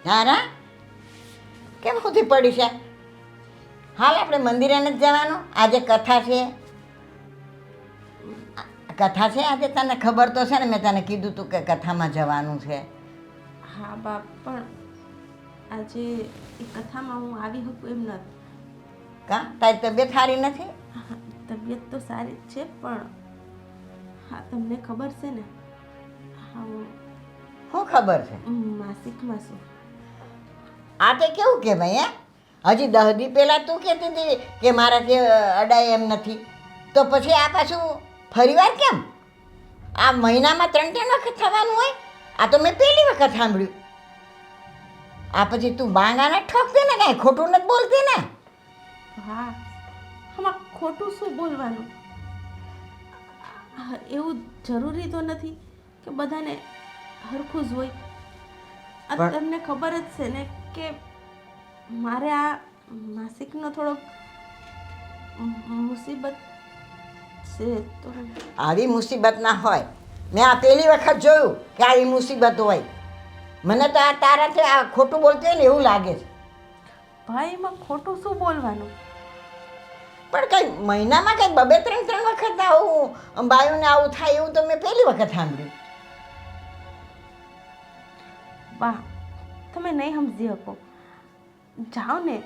તારા કેમ સુધી પડી છે? હાલ આપણે મંદિરે નથી જવાનું? આજે કથા છે. કથા છે આજે, તને ખબર તો છે ને? મેં તને કીધું તું કે કથામાં જવાનું છે. હા બા, પણ આજે એ કથામાં હું આવી શકું એમ નથી. કા તારી તબિયત સારી નથી? તબિયત તો સારી જ છે, પણ હા તમને ખબર છે ને, હા શું ખબર છે? માસિકમાં શું? આ તે કેવું કે ભાઈ હજી 10 દી પહેલાં તું કહેતી હતી કે મારાથી અડાય એમ નથી, તો પછી આ પાછું ફરીવાર કેમ? આ મહિનામાં 3 વખત થવાનું હોય? આ તો મેં પહેલી વખત સાંભળ્યું. આ પછી તું બાંગા ન ઠોકતી ને, કાંઈ ખોટું નથી બોલતી ને? હા, આમાં ખોટું શું બોલવાનું? એવું જરૂરી તો નથી કે બધાને હરખું જ હોય. આ તમને ખબર જ છે ને કે મારે આ માસિકનો થોડોક મુસીબત છે. તો આવી મુસીબત ના હોય. મેં આ પહેલી વખત જોયું કે આવી મુસીબત હોય. મને તો આ તારાથી આ ખોટું બોલતી હોય ને એવું લાગે છે. ભાઈ, એમાં ખોટું શું બોલવાનું? પણ કંઈ મહિનામાં કંઈ 2-3 વખત આવું બાયુને આવું થાય એવું તો મેં પહેલી વખત સાંભળ્યું. વાહ, તમે નહીં સમજી શકો. જાઓ ને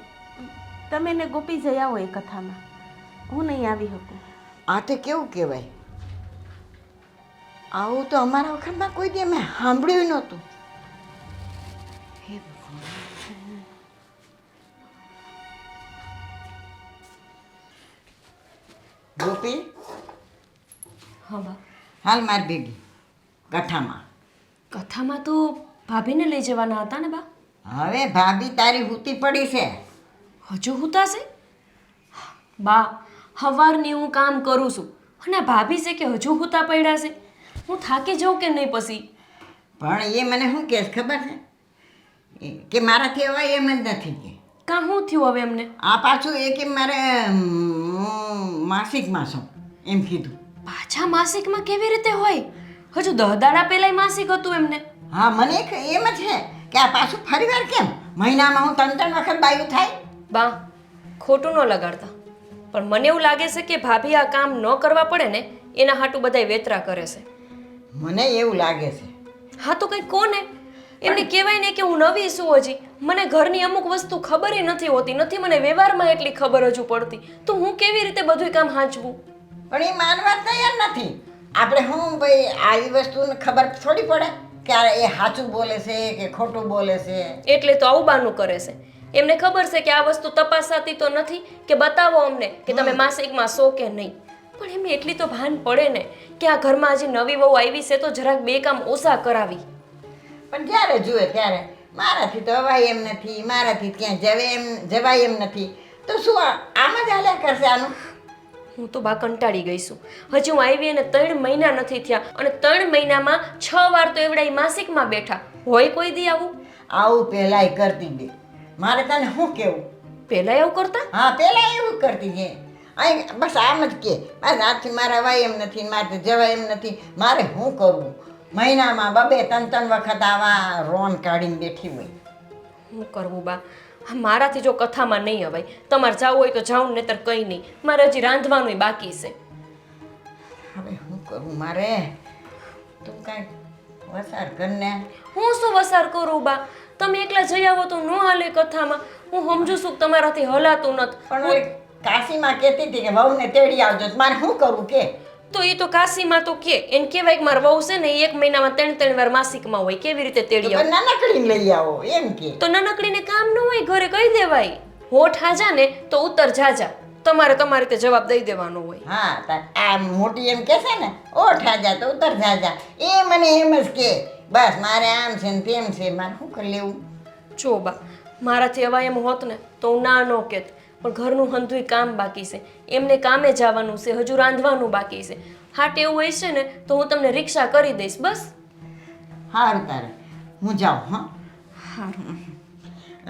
તમે ને ગોપી જઈ આવો એ કથામાં. હું નહીં આવી શકું. આ તો કેવું કહેવાય? આવું તો અમારા વખતમાં કોઈ દી મેં સાંભળ્યું નહોતું. હે ભગવાન. ગોપી, હા બા. હાલ મારી ભેગી કથામાં. કથામાં તો ભાભીને લઈ જવાના હતા ને બા? હવે ભાભી તારી હૂતી પડી છે. હજુ હુતાશે? બા, સવારની હું કામ કરું છું અને ભાભી છે કે હજુ હુતા પડ્યા છે? હું થાકી જાઉં કે નહીં પછી? પણ એ મને શું કહે ખબર છે? કે મારાથી હવે એમ જ નથી કે કાં શું થયું હવે એમને? આ પાછું એ કે મારે માસિકમાં છું એમ કીધું. પાછા માસિકમાં કેવી રીતે હોય? હજુ 10 દાડા પહેલાંય માસિક હતું એમને. હા, મને એમ જ છે કે આ પાછું ફરીવાર કેમ? મહિનામાં હું 3 વખત બાયું થાય? બા, ખોટું ન લગાડતા, પણ મને એવું લાગે છે કે ભાભી આ કામ ન કરવા પડે ને એના હાટું બધાય વેતરા કરે છે. મને એવું લાગે છે. હા તો કંઈ કોને એમને કહેવાય ને કે હું નવી છું હજી, મને ઘરની અમુક વસ્તુ ખબર નથી હોતી, નથી મને વ્યવહારમાં એટલી ખબર હજુ પડતી, તો હું કેવી રીતે બધું કામ હાંચવું? પણ એ માનવા તૈયાર નથી. આપણે હું ભાઈ આવી વસ્તુને ખબર થોડી પડે કે એ સાચું બોલે છે કે ખોટું બોલે છે. એટલે તો આવું બાનું કરે છે. એમને ખબર છે કે આ વસ્તુ તપાસાતી તો નથી, કે બતાવો અમને કે તમે માસિકમાં છો કે નહીં. પણ એમને એટલી તો ભાન પડે ને કે આ ઘરમાં હજી નવી વહુ આવી છે તો જરાક 2 કામ ઓછા કરાવી. પણ જ્યારે જુએ ત્યારે મારાથી તો અવાય એમ નથી, મારાથી ક્યાં જવાય એમ નથી, તો શું આમ જ હાલ્યા કરશે આનું? હું તો બા કંટાળી ગઈ છું. હજી હું આવી અને 3 મહિના નથી થયા અને 3 મહિનામાં 6 વાર તો એવડા માસિકમાં બેઠા હોય. કોઈ દી આવું? આવું પહેલાંય કરતી બે. મારે તને શું કહેવું? પહેલાં એવું કરતા? હા, પહેલાં એવું કરતી છે. અહીં બસ આમ જ કે બસ આથી મારે અવાય એમ નથી, મારે જવાય એમ નથી, મારે શું કરવું? મહિનામાં 2-3 વખત આવા રોન કાઢીને બેઠી હોય. શું કરવું બા? મારાથી જો કથામાં નહીં અવાય. તમારે જવું હોય તો જાઉં, નહીતર કંઈ નહીં. મારે હજી રાંધવાનું બાકી છે. હવે શું કરવું મારે? તું કાંઈ વસાર કરને. હું શું વસાર કરું બા? તમે એકલા જઈ આવો તો ન હાલે કથામાં. હું સમજુ છું કે તમારાથી હલાતું નથી, પણ કાશીમાં કહેતી હતી કે વહુને તેડી આવજો. મારે શું કરવું કે? તો એ તો કાશીમાં તો કે એને કહેવાય કે મારા વહુ છે ને 1 મહિનામાં 3 વાર માસિકમાં હોય. કેવી રીતે તેડી આવો? નાનકડીને લઈ આવો એમ કે. તો નાનકડીને કામ ન હોય, ઘરે કહી દેવાય. હોઠ હાજા ને તો ઉત્તર જાજા. તમારે તમારી રીતે જવાબ દઈ દેવાનો હોય. હા, આ મોટી એમ કહેશે ને ઓઠ હાજા તો ઉત્તર જાજા, એ મને એમ જ કે બસ મારે આમ છે ને તેમ છે, મારે શું કરી લેવું? જો બા, મારાથી અવાય એમ હોત ને તો હું ના ન કહેત, પણ ઘરનું હંધુય કામ બાકી છે. એમને કામે જવાનું છે, હજુ રાંધવાનું બાકી છે. હાટ એવું હોય છે ને તો હું તમને રિક્ષા કરી દઈશ. બસ સારું, તારે હું જાઉં. હા, સારું.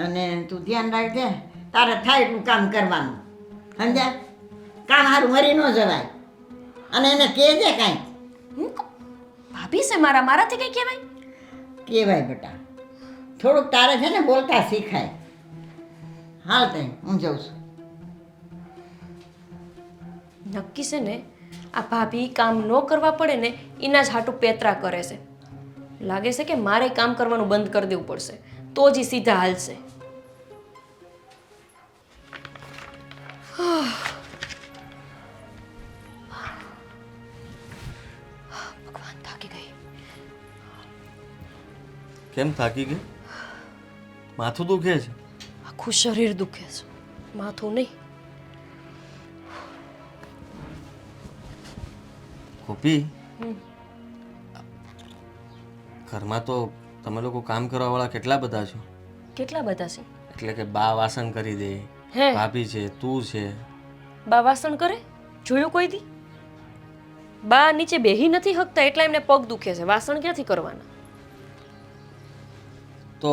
અને તું ધ્યાન રાખજે, તારે થાય એટલું કામ કરવાનું. સમજ્યા? કામ સારું મરી ન જવાય. અને એને કહેજે કાંઈ. ભાભી છે મારાથી કઈ કહેવાય? કહેવાય બેટા. થોડુંક તારે છે ને બોલતા શીખાય. હાલ તઈ હું જાઉં છું. નક્કી છે ને આ ભાભી કામ ન કરવા પડે ને એના જ હાટું પેતરા કરે છે. લાગે છે કે મારે કામ કરવાનું બંધ કરી દેવું પડશે તો જ ઈ સીધા હાલશે. ભગવાન, થાકી ગઈ. કેમ થાકી ગઈ? માથું દુખે છે? આખું શરીર દુખે છે, માથું નહીં. ગોપી, હમ. ઘરમાં તો તમે લોકો કામ કરવાવાળા કેટલા બધા છો. કેટલા બધા છે? એટલે કે બા વાસણ કરી દે, હે ભાભી છે, તું છે. બા વાસણ કરે? જોયું કોઈ દી? બા નીચે બેહી નથી હકતા એટલા એમને પગ દુખે છે, વાસણ ક્યાંથી કરવાના? તો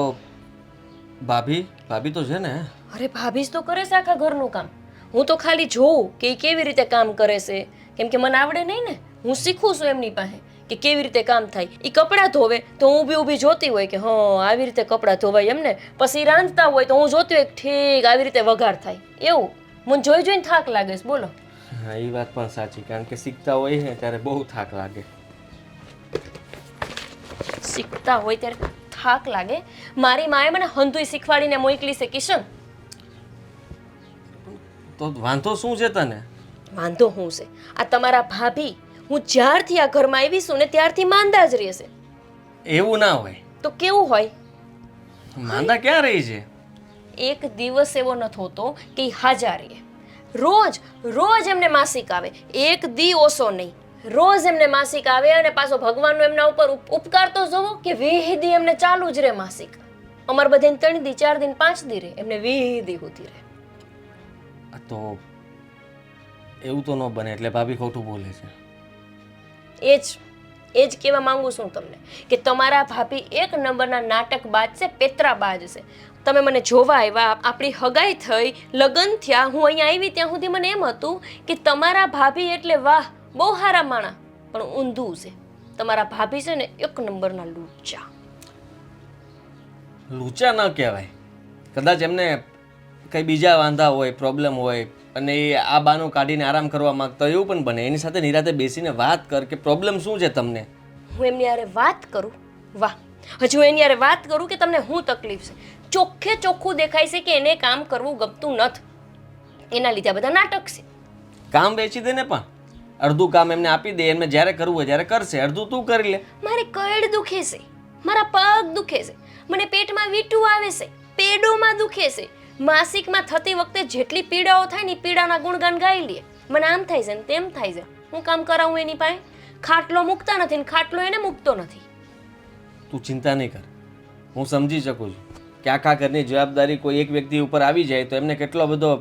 ભાભી ભાભી તો છે ને. અરે ભાભી જ તો કરે છે આખા ઘરનું કામ. હું તો ખાલી જોઉં કે ઈ કેવી રીતે કામ કરે છે, કેમ કે મને આવડે નહીં ને. હું શીખું છું એમની પાસે કે કેવી રીતે કામ થાય. એ કપડાં ધોવે તો હું ઊભી ઊભી જોતી હોય કે હા આવી રીતે કપડાં ધોવાય એમને. પછી ઈ રાંધતા હોય તો હું જોતી હોય કે ઠીક આવી રીતે વઘાર થાય. એવું મને જોઈ જોઈને થાક લાગે છે. બોલો. હા, એ વાત પણ સાચી, કારણ કે શીખતા હોય ને ત્યારે બહુ થાક લાગે. શીખતા હોય ત્યારે થાક લાગે? મારી માએ મને હંધુય શીખવાડીને મોકલી છે કિશન. તો વાંધો શું છે તને? વાંધો હું છે આ તમારા ભાભી. હું જ્યારથી આ ઘરમાં આવી છું ને ત્યારથી માંદા જ રહેશે. એવું ના હોય. તો કેવું હોય? માંદા ક્યાં રહી છે? એક દિવસ એવો નથી હોતો કે ઈ હાજા રહે. રોજ રોજ એમને માસિક આવે, એક દી ઓછો નહીં. રોજ એમને માસિક આવે અને પાછો ભગવાનનો એમના ઉપર ઉપકાર તો જોવો કે 20 દી એમને ચાલુ જ રહે માસિક. અમાર બધાને 3 દી 4 દી 5 દી રહે, એમને 20 દી હોતી રહે. તો એવું તો ન બને, એટલે ભાભી ખોટું બોલે છે. એ જ કહેવા માંગુ છું તમને કે તમારા ભાભી એક નંબરના નાટકબાજ છે, પેતરાબાજ છે. તમે મને જોવા આવ્યા, આપણી હગાઈ થઈ, લગ્ન થયા, હું અહીંયા આવી ત્યાં સુધી મને એમ હતું કે તમારા ભાભી એટલે વાહ બહુ સારા માણા, પણ ઊંધું છે. તમારા ભાભી છે ને એક નંબરના લુચ્ચા. લૂચા ન કહેવાય. કદાચ એમને કંઈ બીજા વાંધા હોય, પ્રોબ્લેમ હોય અને એ આ બાનું કાઢીને આરામ કરવા માંગતા હોય એવું પણ બને. એની સાથે નિરાતે બેસીને વાત કર કે પ્રોબ્લેમ શું છે તમને. હું એમની હારે વાત કરું? વાહ, હજુ એની હારે વાત કરું કે તમને શું તકલીફ છે? ચોખ્ખે ચોખ્ખું દેખાય છે કે એને કામ કરવું ગમતું નથી. એના લીધે આ બધા નાટક છે. કામ વેચી દે ને, પણ અડધું કામ એમને આપી દે, એમને જ્યારે કરવું હોય ત્યારે કરશે, અડધું તું કરી લે. મારી કડ દુખે છે, મારા પગ દુખે છે, મને પેટમાં વીટું આવે છે, પેડોમાં દુખે છે. માસિકમાં થતી વખતે જેટલી પીડાઓ થાય ને એ પીડાના ગુણગાન ગાઈ લે. મને આમ થાય છે ને તેમ થાય છે. હું કામ કરાવું એની પાસે? ખાટલો મૂકતા નથી ને ખાટલો એને મૂકતો નથી. તું ચિંતા નહીં કર, હું સમજી શકું છું કે આખા ઘરની જવાબદારી કોઈ એક વ્યક્તિ ઉપર આવી જાય તો એમને કેટલો બધો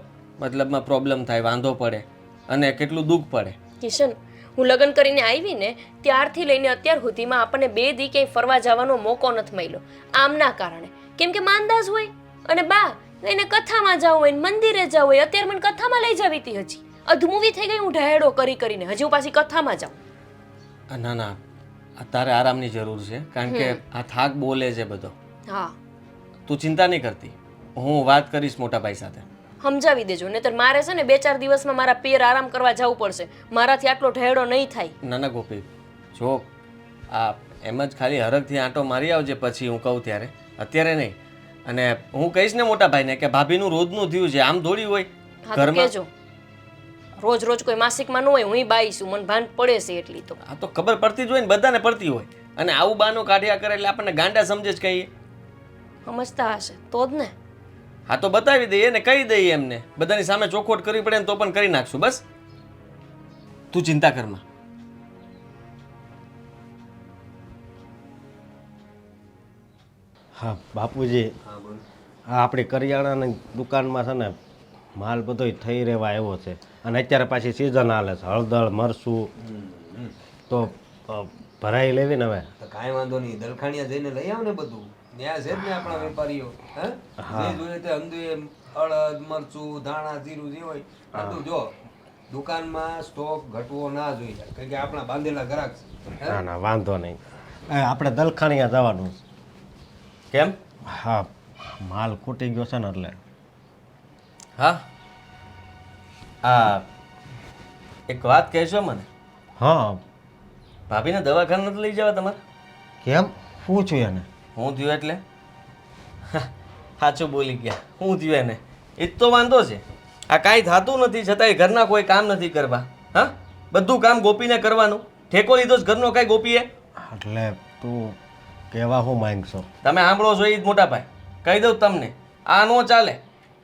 મતલબમાં પ્રોબ્લેમ થાય, વાંધો પડે અને કેટલું દુઃખ પડે. કિશન, હું લગ્ન કરીને આવી ને ત્યારથી લઈને અત્યાર સુધીમાં આપણને 2 દી ક્યાંય ફરવા જવાનો મોકો નથી મળ્યો. આમના કારણે, કેમ કે માંદાજ હોય. અને બા એને કથામાં જવું હોય, મંદિરે જવું હોય. અત્યારે મને કથામાં લઈ જાવી હતી. હજી અધમૂવી થઈ ગઈ હું ઢાયડો કરી કરીને. હજી હું પાછી કથામાં જાઉં. ના ના, તારે આરામની જરૂર છે, કારણ કે આ થાક બોલે છે બધો. હા, તું ચિંતા નહીં કરતી, હું વાત કરીશ મોટા ભાઈ સાથે. સમજાવી દેજો, નહીતર મારે છે ને 2-4 દિવસમાં મારા પિયર આરામ કરવા જવું પડશે. મારાથી આટલો ઢેડો નહીં થાય. ના ના ગોપી, જો આ એમ જ ખાલી હરખથી આંટો મારી આવજે પછી હું કહું ત્યારે, અત્યારે નહીં. અને હું કહીશ ને મોટા ભાઈને કે ભાભીનું રોજનું થયું છે, આમ થોડી હોય હા તો કહેજો. રોજ રોજ કોઈ માસિકમાં ન હોય, હું બાઈ છું, મને ભાન પડે છે એટલી તો. આ તો ખબર પડતી જ હોય ને, બધાને પડતી હોય. અને આવું બાનું કાઢ્યા કરે એટલે આપણને ગાંડા સમજે જ કહીએ. સમજતા હશે તો જ ને. હા તો બતાવી દઈએ ને કહી દઈએ એમને. બધાની સામે ચોખવટ કરવી પડે ને તો પણ કરી નાખશું. બસ તું ચિંતા કરમાં. હા બાપુજી, હા આપણી કરિયાણાની દુકાનમાં છે ને માલ બધો થઈ રહેવા આવ્યો છે. અને અત્યારે પાછી સિઝન હાલે છે, હળદર મરચું તો ભરાઈ લેવી ને હવે. તો કાંઈ વાંધો નહીં, દલખાણીયા જઈને લઈ આવ ને બધું. ન્યા છે જ ને આપણા વેપારીઓ. હે જે જોઈએ તે અંદુએ અડદ મરચું ધાણા જીરું જે હોય બધું. જો દુકાનમાં સ્ટોક ઘટવો ના જોઈએ, કારણ કે આપણા બાંધેલા ગ્રાહક છે. ના ના વાંધો નહીં, આપણે દલખાણીયા જવાનું છે. કેમ? હા માલ ખૂટી ગયો છે ને એટલે હા આ એક વાત કહેશો મને? હા ભાભીને દવાખાને નથી લઈ જવા તમારે? કેમ શું છું એને? હું થયું એટલે? સાચું બોલી ગયા, હું થયું એને? એ જ તો વાંધો છે. આ કાંઈ થતું નથી છતાંય ઘરના કોઈ કામ નથી કરવા. હા, બધું કામ ગોપીને કરવાનું. ઠેકો લીધો છે ઘરનો કાંઈ ગોપીએ? એટલે તું કહેવા શું માંગશો? તમે સાંભળો છો એ જ મોટા ભાઈ, કહી દઉં તમને, આ નો ચાલે.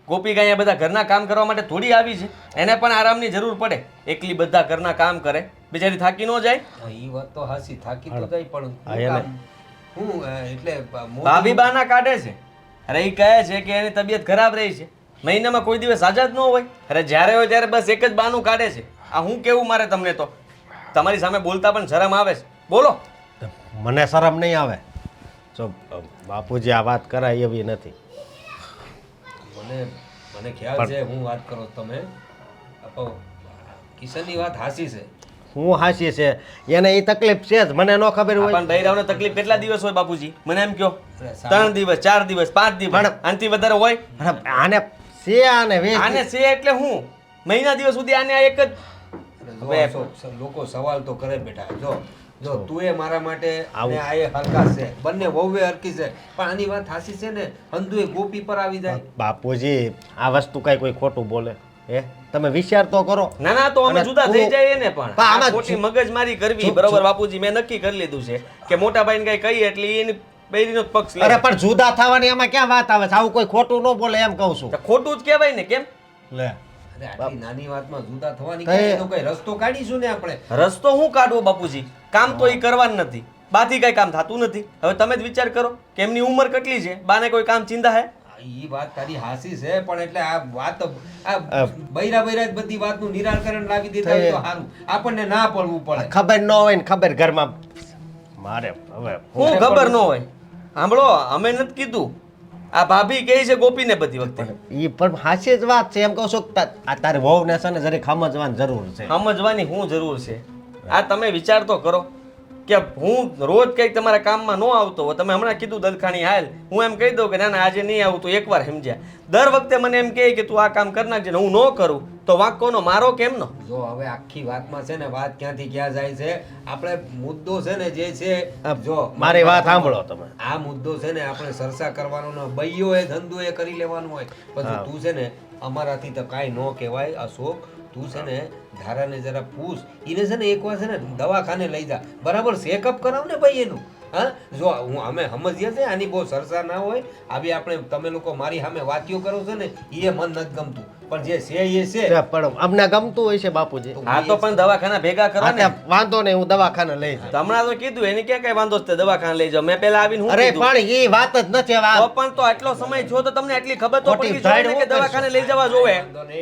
ગોપી કાંઈ બધા ઘરના કામ કરવા માટે થોડી આવી છે. એને પણ આરામની જરૂર પડે. એકલી બધા ઘરના કામ કરે, બિચારી થાકી ન જાય? એ વાત તો હાસી, થાકી તો જાય પણ હા, એને. હું એટલે ભાભી બાના કાઢે છે. અરે એ કહે છે કે એની તબિયત ખરાબ રહી છે, મહિનામાં કોઈ દિવસ આજા જ ન હોય. અરે જ્યારે હોય ત્યારે બસ એક જ બાનું કાઢે છે. આ હું કેવું મારે તમને? તો તમારી સામે બોલતા પણ શરમ આવે છે. બોલો. મને શરમ નહીં આવે. જો બાપુજી આ વાત કરાય એવી નથી. મને ખ્યાલ છે હું વાત કરો તમે. કિશનની વાત હાસી છે. હું હાસી છે એને એ તકલીફ છે જ, મને ન ખબર હોય. પણ બૈરાવને તકલીફ કેટલા દિવસ હોય બાપુજી? મને એમ કહો. 3 દિવસ, 4 દિવસ, 5 દિવસ, આનાથી વધારે હોય? અરે આને છે આને છે એટલે હું મહિના દિવસ સુધી આને આ એક જ લોકો સવાલ તો કરે બેટા. જો તું એ મારા માટે ને આ એ હરખા છે, બંને વહુએ હરખી છે, પણ આની વાત હાસી છે ને, હંધુએ ગોપી પર આવી જાય. બાપુજી આ વસ્તુ કઈ કોઈ ખોટું બોલે? હે તમે વિચાર તો કરો. ના ના, તો અમે અને જુદા થઈ જાય ને. પણ પણ આમાં આ ખોટી મગજમારી કરવી બરોબર બાપુજી? મેં નક્કી કરી લીધું છે કે મોટા ભાઈને કઈ કહીએ એટલે એની બૈરીનો જ પક્ષ લે. અરે પણ જુદા થવાની એમાં ક્યાં વાત આવે છે? આવું કોઈ ખોટું ન બોલે એમ કહું છું. તો ખોટું જ કહેવાય ને. કેમ? લે અરે આટલી નાની વાતમાં જુદા થવાની એનો કઈ રસ્તો કાઢીશું ને આપણે. રસ્તો હું કાઢવો બાપુજી? કામ તો એ કરવાનું નથી, બાથી કઈ કામ થતું નથી. હવે તમે જ વિચાર કરો કે એમની ઉંમર કેટલી છે, બાને કોઈ કામ ચિંતા હે? ઈ વાત તારી હાસી છે, પણ એટલે આ વાત આ બૈરા જ બધી વાતનું નિરાકરણ લાવી દેતા હોય તો સારું. આપણને ના પડવું પડે. ખબર ન હોય ને ખબર ઘરમાં મારે હવે હું ખબર ન હોય? સાંભળો, અમે નથી કીધું. આ ભાભી કહે છે ગોપીને બધી વખતે. એ પણ હાસી જ વાત છે. એમ કહું છું કે આ તારી વહુ ને છે ને જરીક સમજવાની જરૂર છે. સમજવાની શું જરૂર છે? આ તમે વિચાર તો કરો કે હું રોજ કંઈક તમારા કામમાં ન આવતો હોય. તમે હમણાં કીધું દલખાણી હાલ, હું એમ કહી દઉં કે ના ના આજે નહીં આવું, તો એકવાર સમજ્યા. દર વખતે મને એમ કહે કે તું આ કામ કરી નાખજે, હું ન કરું તો વાંક કોનો? મારો કેમનો? જો હવે આખી વાતમાં છે ને વાત ક્યાંથી ક્યાં જાય છે. આપણે મુદ્દો છે ને જે છે, જો મારી વાત સાંભળો તમે. આ મુદ્દો છે ને આપણે સરસા કરવાનો ન, બૈયો એ ધંધો એ કરી લેવાનું હોય. પછી તું છે ને અમારાથી તો કાંઈ ન કહેવાય. અશોક તું છે ને ધારાને જરા પૂછ, એને છે ને એકવાર છે ને દવાખાને લઈ જા, બરાબર ચેકઅપ કરાવ ને ભાઈ એનું. હા, જો અમે સમજીએ છીએ આની બહુ સરસા ના હોય. આવી આપણે તમે લોકો મારી સામે વાતીઓ કરો છો ને એ મન નથી ગમતું, પણ જે છે એ છે. પણ અમને ગમતું હોય છે બાપુજી. હા તો પણ દવાખાના ભેગા કરો ને. વાંધો નહીં, હું દવાખાને લઈ જાઉં. હમણાં તો કીધું એને ક્યાં કઈ વાંધો છે દવાખાને લઈ જાઓ? મેં પેલા આવીને હું અરે કીધું? પણ એ વાત જ નથી. હવે તો પણ તો આટલો સમય થયો તો તમને આટલી ખબર તો ખોટી પડી જોઈએ ને કે ભીડ દવાખાને લઈ જવા જોવે.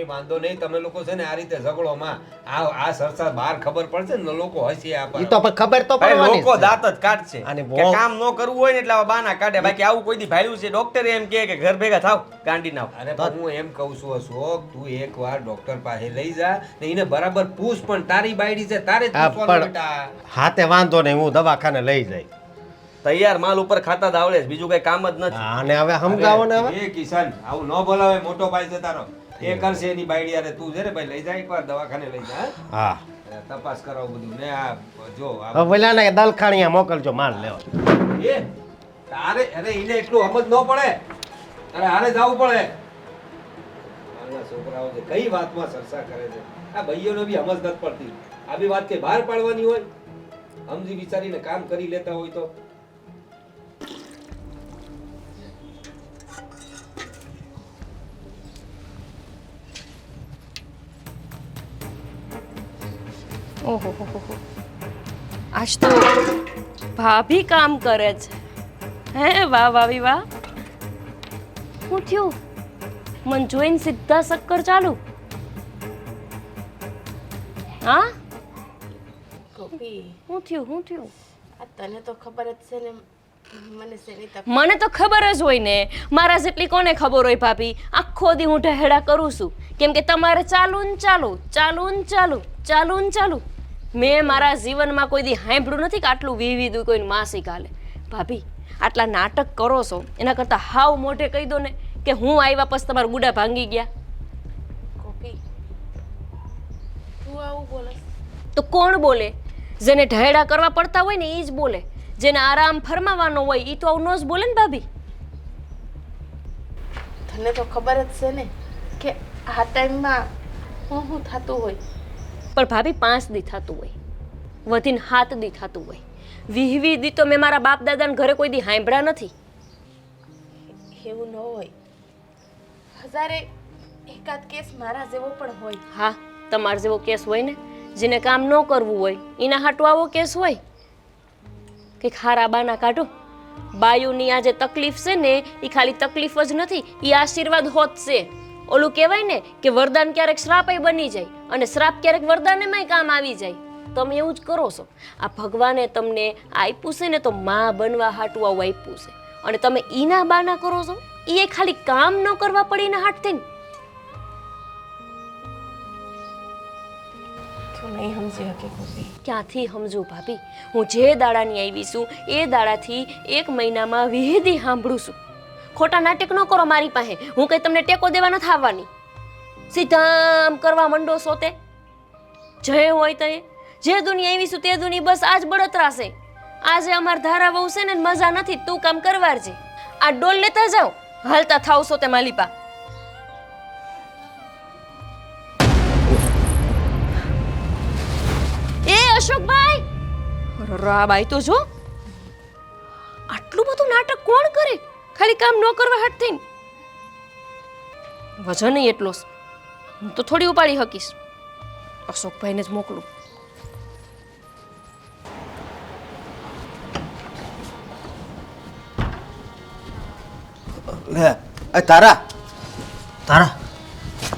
વાંધો નહીં. તમે લોકો છે ને આ રીતે ઝઘડોમાં આ સરસા બહાર ખબર પડશે ને લોકો હશે આ પર. ઈ તો પણ ખબર તો ભાઈ પડવાની લોકો જ છે. દાંત જ કાઢશે અને કે બહુ- કામ ન કરવું હોય ને એટલે આવા બાના કાઢે. બાકી આવું કોઈ દી ભાડ્યું છે? ડોક્ટરે એમ કહે કે ઘર ભેગા થાવ ગાંડી નાવ. અરે પણ હું એમ કહું છું અશોક, તું એકવાર ડોક્ટર પાસે લઈ જા ને એને બરાબર પૂછ. પણ તારી બાયડી છે, તારે જ હા, પૂછવાનું પણ બેટા. હાથે વાંધો નહીં, હું દવાખાને લઈ જઈ. તૈયાર માલ ઉપર ખાતા જ આવડે છે, બીજું કઈ કામ જ નથી. અને હવે સમજાવો ને હવે. એ કિશન આવું ન બોલાવે, મોટો ભાઈ છે તારો, એ કરશે એની બાયડી. અરે તું છે ને ભાઈ લઈ જા એકવાર દવાખાને લઈ જા. હા તપાસ કરાવો બધું ને આ જો હવે પેલા ને દલખાણીયા મોકલજો માલ લેવા. એ તારે અરે એને એટલું સમજ ન પડે. અરે હારે જવું પડે. નાના છોકરાઓ છે કઈ વાતમાં સરસા કરે છે. આ ભાઈઓને બી સમજ નથી પડતી. આ બી વાત કે બહાર પાડવાની હોય, સમજી વિચારીને કામ કરી લેતા હોય તો. ઓહો હો હો. આજ તો ભાભી કામ કરે છે. હે વાહ ભાભી વાહ. શું થયું? મન જોઈને સીધા શક્કર ચાલુ? હા, ગોપી શું થયું? શું થયું? આ તને તો ખબર જ છે ને મને શેની તક. મને તો ખબર જ હોય ને. મારા જેટલી કોને ખબર હોય ભાભી? આખો દી હું ઢહેડા કરું છું કેમ કે તમારે ચાલુ ને ચાલુ, ચાલુ ને ચાલુ, ચાલુ ને ચાલુ. મેં મારા જીવનમાં કોઈ દી સાંભળ્યું નથી કે આટલું વિવિધ કોઈને માસિક હાલે. ભાભી આટલા નાટક કરો છો એના કરતાં હાવ મોઢે કહી દો ને કે હું આવ્યા પછી તમારા ગુડા ભાંગી ગયા. ગોપી તું આવું બોલસ? તો કોણ બોલે? જેને ઢહેડા કરવા પડતા હોય ને એ જ બોલે. જેને આરામ ફરમાવાનો હોય એ તો આવું ન જ બોલે ને ભાભી. તને તો ખબર જ છે ને કે આ ટાઈમમાં હું થતું હોય. પણ ભાભી 5 દી થતું હોય, વધીને 7 દી થતું હોય. 20 દી તો મેં મારા બાપ દાદાને ઘરે કોઈ દી સાંભળ્યા નથી. એવું ન હોય. હજારે એકાદ કેસ મારા જેવો પણ હોય. હા, તમારા જેવો કેસ હોય ને, જેને કામ ન કરવું હોય એના હાટુ આવો કેસ હોય. કંઈક હારા બાના કાઢો. બાયુની આ જે તકલીફ છે ને એ ખાલી તકલીફ જ નથી, એ આશીર્વાદ હોત છે. ઓલું કહેવાય ને કે વરદાન ક્યારેક શ્રાપય બની જાય અને શ્રાપ ક્યારેક વરદાનેમાંય કામ આવી જાય. તમે એવું જ કરો છો. આ ભગવાને તમને આપ્યું છે ને તો માં બનવા હાટું આવું આપ્યું છે અને તમે ઈના બાના કરો છો. એ ખાલી કામ ન કરવા પડે એના હાટથી ને. તું નહીં સમજી શકે ગોપી. ક્યાંથી સમજુ ભાભી? હું જે દાડાની આવી છું એ દાડાથી 1 મહિનામાં 20 દી સાંભળું છું. ખોટા નાટક ન કરો મારી પાસે. હું કઈ તમને ટેકો દેવા નથી આવવાની. સીધા આમ કરવા માંડો છો તે જે હોય તે. જે દુનિયા આવી છું તે દુનિયા બસ આજ બળતરા છે. આજે અમાર ધારા વહુ છે ને મજા નથી. તું કામ કરવાર છે. આ ડોલ લેતા જાઓ, હાલતા થાવ છો તે માલિપા. એ અશોકભાઈ, રા બાઈ તો જો, આટલું બધું નાટક કોણ કરે? ખાલી કામ ન કરવા હાટ થઈને. વજન નહીં એટલો જ. હું તો થોડી ઉપાડી શકીશ. અશોકભાઈને જ મોકલું. લે એ તારા તારા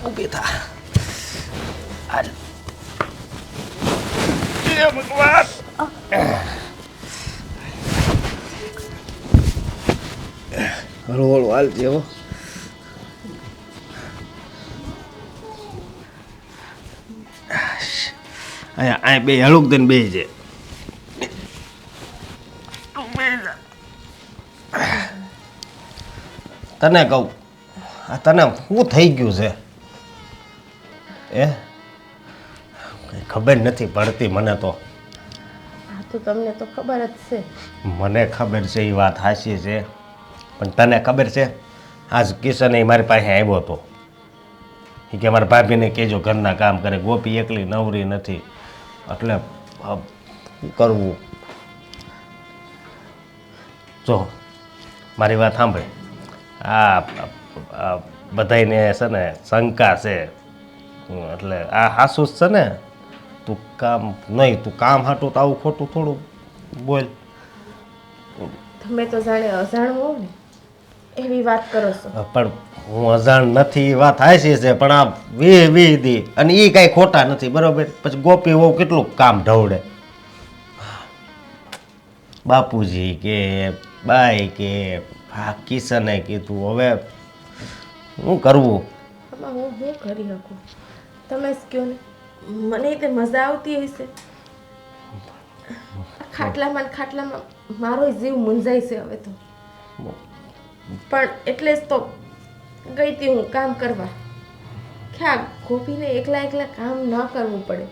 ઊભી થા. હાલ. એ ભગવાન. હળવું હાલ જેવો. અહીંયા બે હળુક દઈને બે છે. તને કહું, આ તને શું થઈ ગયું છે? કઈ ખબર નથી પડતી મને તો. આ તો તમને તો ખબર જ છે. મને ખબર છે એ વાત હાચી છે, પણ તને ખબર છે આજ કિશન મારી પાસે આવ્યો હતો. એ કે મારા ભાભીને કહેજો ઘરના કામ કરે. ગોપી એકલી નવરી નથી એટલે શું કરવું? જો મારી વાત સાંભળ. આ બધાને છે ને શંકા છે, એટલે આ હાસુ છે ને. તું કામ નહીં, તું કામ હાટું તો આવું ખોટું થોડું બોલ. તમે તો જાણે અજાણ હોવ ને એવી વાત કરો છો. પણ હું અજાણ નથી એ વાત હાચી છે, પણ આ 20 દી અને એ કાંઈ ખોટા નથી બરોબર. પછી ગોપી વહુ કેટલું કામ ઢવડે. બાપુજી કે બાઈ કે હા કિશને કીધું, હવે શું કરવું? આમાં હું શું કરી શકું? તમે જ કહો ને. મને તે મજા આવતી હશે. ખાટલામાં ને ખાટલામાં મારો જીવ મૂંઝાય છે હવે તો. પણ એટલે જ તો ગઈ હતી હું કામ કરવા. ખ્યા ગોપીને એકલા એકલા કામ ન કરવું પડે.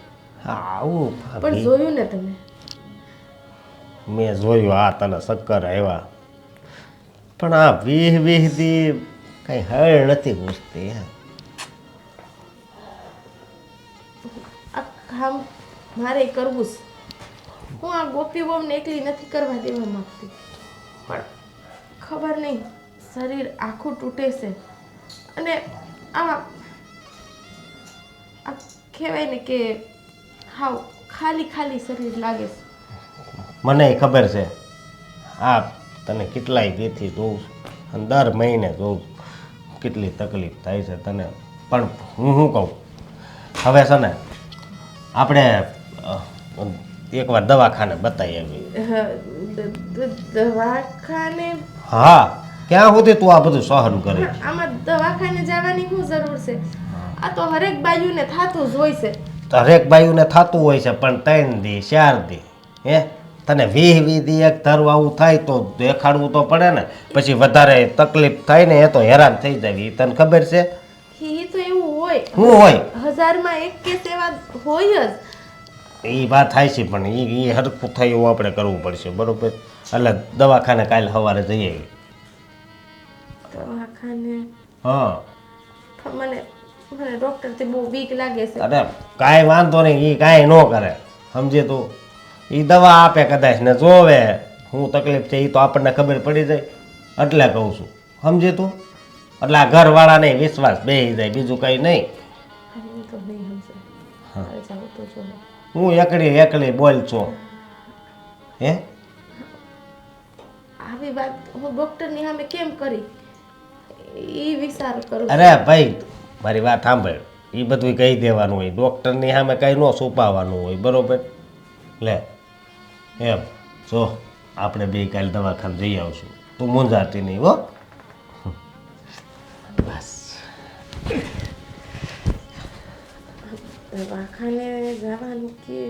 હા આવું પણ જોયું ને તમે? મેં જોયું. આ તને શક્કર આવ્યા, પણ આ 20 દી કઈ હળ નથી પૂછતી. આ કામ મારે કરવું છે. હું આ ગોપી બહુને એકલી નથી કરવા દેવા માંગતી, પણ ખબર નહીં શરીર આખું તૂટે છે અને આ કહેવાય ને કે હાવ ખાલી ખાલી શરીર લાગે છે. મને ખબર છે. આ તને કેટલાય દીથી જોઉં છું અને દર મહિને જોઉં છું કેટલી તકલીફ થાય છે તને. પણ હું શું કહું, હવે છે ને આપણે એકવાર દવાખાને બતાવી આવી. દવાખાને? હા, ક્યાં સુધી તું આ બધું સહન કરે? આમાં દવાખાને જવાની શું જરૂર છે? આ તો હરેક બાયુને થાતું જ હોય છે. હરેક બાયુને થતું હોય છે, પણ 3 દી 4 દી તને 20 દી એક ધારું આવું થાય તો દેખાડવું તો પડે ને, પછી વધારે તકલીફ થાય ને એ તો હેરાન થઈ જાય. ઈ તને ખબર છે એ તો એવું હોય. શું હોય? 1000માં એક કેસ એવા હોય જ. એ વાત થાય છે, પણ એ હરખું થાય એવું આપણે કરવું પડશે, બરોબર? એટલે દવાખાને કાલે સવારે જઈએ. દવાખાને હા, પણ મને ડૉક્ટરથી બહુ બીક લાગે છે. અરે કાંઈ વાંધો નહીં, એ કાંઈ ન કરે, સમજે તું? એ દવા આપે કદાચ ને જોવે શું તકલીફ છે એ તો આપણને ખબર પડી જાય, એટલે કહું છું, સમજે તું? એટલે આ ઘરવાળાને વિશ્વાસ બેસી જાય, બીજું કંઈ નહીં. હું તો નહીં સમજાય. મારે જાવું તો જોઈએ. હું એકલી બોલ છો હે? આવી વાત હું ડૉક્ટરની સામે કેમ કરી એ વિચાર કરું. અરે ભાઈ મારી વાત સાંભળ, એ બધું કહી દેવાનું હોય, ડૉક્ટરની સામે કંઈ ન છુપાવવાનું હોય, બરોબર? લે એમ જો આપણે બે કાલે દવાખાને જઈ આવશું, તું મૂંઝાતી નહીં હો. બસ દવાખાને જવાનું કે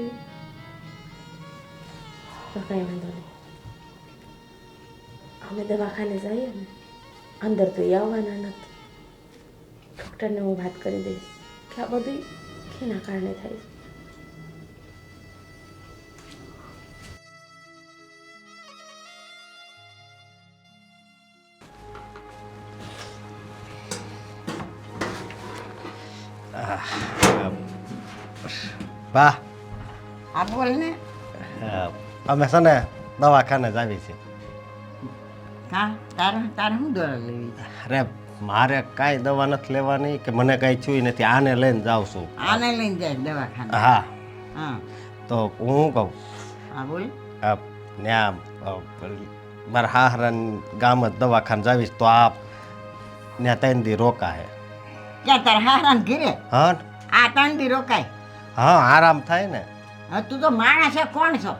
તો કંઈ વાંધો નહીં. અમે દવાખાને જઈએ ને અંદર તો એ આવવાના નથી. ડૉક્ટરને હું વાત કરી દઈશ કે આ બધું કેના કારણે થાય છે. વાહ, આ બોલ ને. અમે છે ને દવાખાને જ આવી છે. હા, તારે શું દવા લેવી? અરે મારે કાંઈ દવા નથી લેવાની કે મને કાંઈ થયું નથી, આને લઈને જાઉં છું. આને લઈને જાય દવાખાને? હા, હા. તો હું શું કહું, હા બોલ. ત્યાં મારા હાહરાની ગામ જ દવાખાને જાવીશ તો આ ત્યાં 3 દી રોકા હે. ક્યાં તારા હારાને ઘરે? હા આ 3 દી રોકાય? હા, આરામ થાય ને. હા, તું તો માણસ છે, કોણ છો?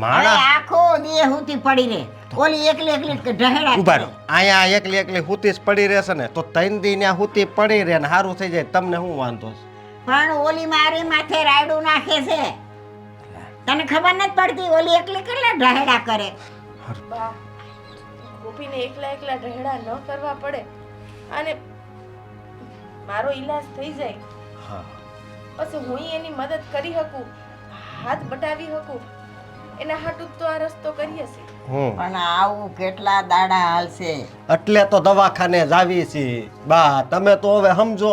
માણા અરે આખો દેહ હુતી પડી રે, ઓલી એકલી ઢહેડા ઉભા કરે. રહો, અહીંયા એકલી હુતી જ પડી રહેશે ને તો 3 દી ત્યાં હુતી પડી રહે ને સારું થઈ જાય, તમને શું વાંધો છે? પણ ઓલી મારી માથે રાયડું નાખે છે, તને ખબર નથી પડતી? ઓલી એકલી કેટલા ઢહેડા કરે. બા ગોપીને એકલા ઢહેડા ન કરવા પડે અને મારો ઈલાજ થઈ જાય હા, પછી હું એની મદદ કરી શકું, હાથ બટાવી શકું, એના હાટું તો આ રસ્તો કરીએ છીએ. પણ આવું કેટલા દાડા હાલશે? એટલે તો દવાખાને જ આવી છીએ બા. તમે તો હવે સમજો,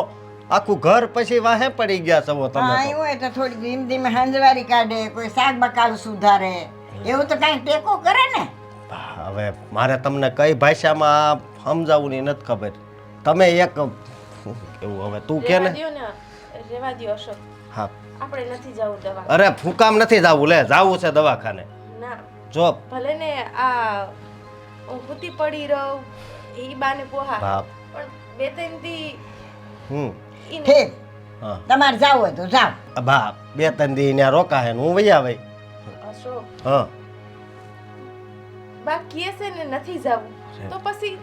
આખું ઘર પછી વાહે પડી ગયા છો તમે હા, તો. એવું હોય તો થોડી ધીમે ધીમે હંજવારી કાઢે, કોઈ શાક બકાલું સુધારે, એવું તો કાંઈ ટેકો કરે ને. હવે મારે તમને કઈ ભાષામાં સમજાવવું ની નથી ખબર. તમે એક એવું હવે તું કે ને. રેવા દ્યો અશોક, હા, આપણે નથી જવું દવા. અરે ફૂકામ નથી જાવું, લે જાવું છે દવાખાને. ના, જો ભલે ને આ હું હુતી પડી રહું એ બાને પોહા, બાપ. પણ 2-3 દી ઈ ને- ઠીક, હા તમારે જાવ હોય તો જાવ. બા, 2-3 દી ત્યાં રોકાય ને હું વહી આવે. અશોક, હા, બા કહે છે ને નથી જવું તો પછી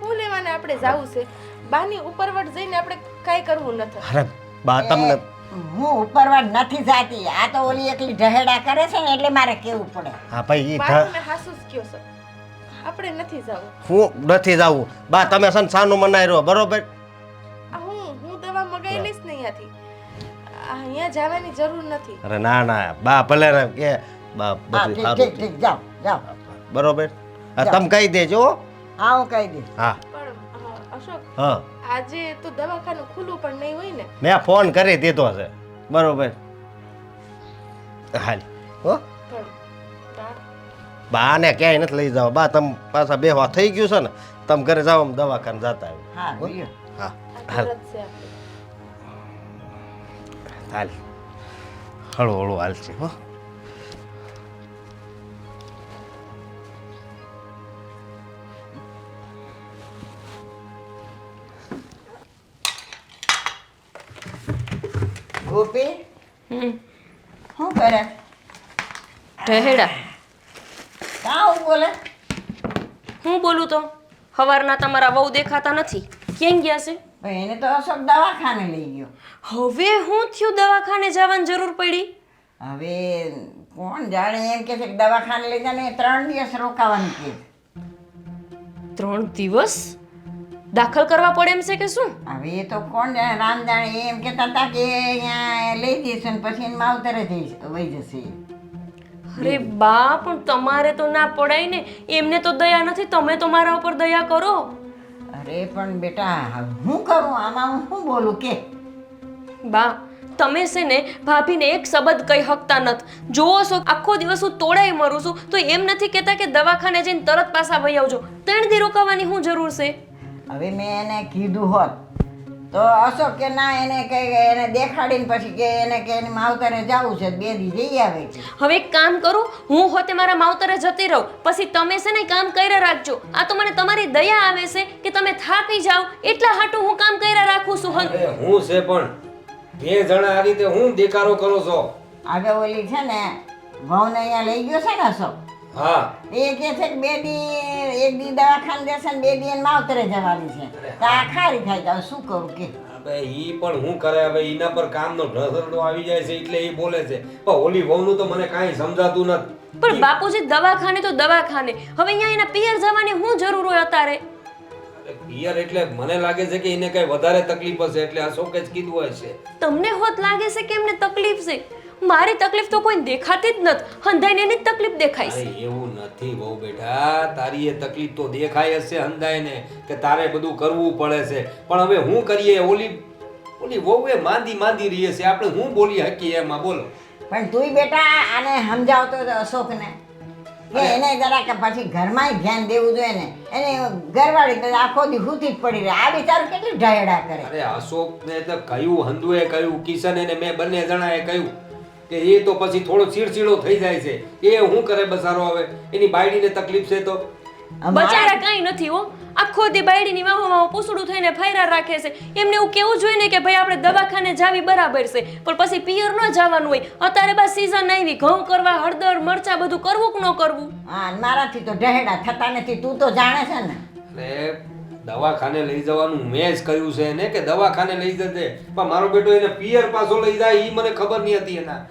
હું લેવાને આપણે જાવું છે. બાની ઉપરવટ જઈને આપણે કાંઈ કરવું નથી. અરે બા તમને હું ઉપરવાડ નથી જાતી, આ તો ઓલી એકલી ઢહેડા કરે છે ને એટલે મારે કેવું પડે. હા ભાઈ ઈ બા તમે હાસુ જ કહો છો, આપણે નથી જવું. હું નથી જાવું બા. તમે છે ને સાનું મનાઈ રહો, બરોબર? આ હું દવા મગાઈ લઈશ ને અહીંયાથી, અહીંયા જવાની જરૂર નથી. અરે ના ના બા, ભલે ને કે બા હા, બધું ઠીક સારું ઠીક ઠીક, જાવ જાવ. બરોબર. હા, તમે કહી દેજો હો. હા, હું કહી દઈશ. હા પણ અશોક, હા, આજે તો દવાખાનું ખુલ્લું પણ નહીં હોય ને. મેં ફોન કરી દીધો છે, બરોબર? હાલ હો. પણ બા, બાને ક્યાંય નથી લઈ જાવ બા. તમે પાછા બેહવા થઈ ગયું છે ને, તમે ઘરે જાઓ, આમ દવાખાને જતા આવ્યો. હા, બોલ્યો. હા આ હાલ જરૂરત છે આપણી. હાલ, હળવું હળવું હાલશે હો. ગોપી, શું કરે? ઢહેડા કાં બોલે? હું બોલું તો સવારના તમારા વહુ દેખાતા નથી, ક્યાં ગયા છે? ભાઈ, એને તો અશોક દવાખાને લઈ ગયો. હવે હું થયું દવાખાને જવાની જરૂર પડી? હવે કોણ જાણે એમ કે છે કે દવાખાને લઈ જાને 3 દિવસ રોકાવાનું કે 3 દિવસ દાખલ કરવા પડે એમ છે કે શું? હવે એ તો કોણ જાણે, રામ જાણે. એમ કહેતા હતા કે અહીંયા લઈ જઈશું ને પછી એને માવતરે વહી જશે. અરે બા, પણ તમારે તો ના પડાય ને. એમને તો દયા નથી, તમે તો મારા ઉપર દયા કરો. અરે પણ બેટા હું કરું આમાં, હું શું બોલું કે? બા, તમે છે ને ભાભીને એક શબ્દ કહી શકતા નથી. જોવો છો આખો દિવસ હું તોડાઈ મરું છું તો એમ નથી કહેતા કે દવાખાને જઈને તરત પાછા વહી આવજો. 3 દી રોકાવાની શું જરૂર છે? હવે મેં એને કીધું હોત તો અશોક કે ના, એને કઈ એને દેખાડીને પછી કે એને કે એને માવતરે જવું છે, 2 દી જઈ આવે છે. હવે એક કામ કરું, હું હોતે મારા માવતરે જતી રહું, પછી તમે છે ને કામ કર્યા રાખજો. આ તો મને તમારી દયા આવે છે કે તમે થાકી જાઓ એટલા હાટું હું કામ કર્યા રાખું છું. અરે હું છે પણ 2 જણા આ રીતે હું દેકારો કરો છો? આગળ ઓલી છે ને ભાવને અહીંયા લઈ ગયો છે ને અશોક, હા, એ કે છે કે 2 દી 1 દી દવાખાને જશે ને 2 દી એને માવતરે જવાની છે. તો આ ખારી થાય તો શું કરું કે? હવે ઈ પણ હું કરે, હવે એના પર કામનો ઢસરડો આવી જાય છે એટલે એ બોલે છે. પણ ઓલી વહુનું તો મને કાંઈ સમજાતું નથી. પણ બાપુજી દવાખાને તો દવાખાને, હવે અહીંયા એના પિયર જવાની શું જરૂર હોય અત્યારે? પિયર એટલે મને લાગે છે કે એને કઈ વધારે તકલીફ હશે એટલે અશોકે જ કીધું હોય છે. તમને હોત લાગે છે કે એમને તકલીફ છે? મારી તકલીફ તો કોઈ દેખાતી જ નથી, હંધાઈને એની જ તકલીફ દેખાય અરે છે. એવું નથી બહુ બેટા, તારી એ તકલીફ તો દેખાય હશે હંધાઈને કે તારે બધું કરવું પડે છે. પણ હવે હું કરીએ, ઓલી વહુ એ માંદી રહી છે, આપણે હું બોલી શકીએ એમાં? બોલો. પણ તુંય બેટા આને સમજાવતો હતો અશોકને કે એને જરાક પછી ઘરમાં ધ્યાન દેવું જોઈએ ને. એને ઘરવાળી તો આખો દી હુતી જ પડી રહે. આ બિચારો કેટલી ઢહેડા કરે. અરે અશોકને તો કહ્યું, હંધુએ કહ્યું, કિશન એને મેં બંને જણાએ કહ્યું કે એ તો પછી થોડો ચીડચીડો થઈ જાય છે. એ હું કરે બસારો? હવે એની બાયડીને તકલીફ છે તો બચારા કાંઈ નથી હો, આખો દી બાયડીની વાહો પૂછડું થઈને ફાયરા રાખે છે. એમને એવું કેવું જોઈએ ને કે ભાઈ આપણે દવાખાને જાવી બરાબર છે, પણ પછી પિયર ન જવાનું હોય. અત્યારે બસ સીઝન આવી, ઘઉં કરવા, હળદર મરચા બધું કરવું કે ન કરવું? હા, મારાથી તો ઢહેડા થતા નથી, તું તો જાણે છે ને. અરે દવાખાને લઈ જવાનું મેં જ કહ્યું છે એને કે દવાખાને લઈ જજે, પણ મારો બેટો એને પિયર પાછો લઈ જાય એ મને ખબર નહીં હતી એના.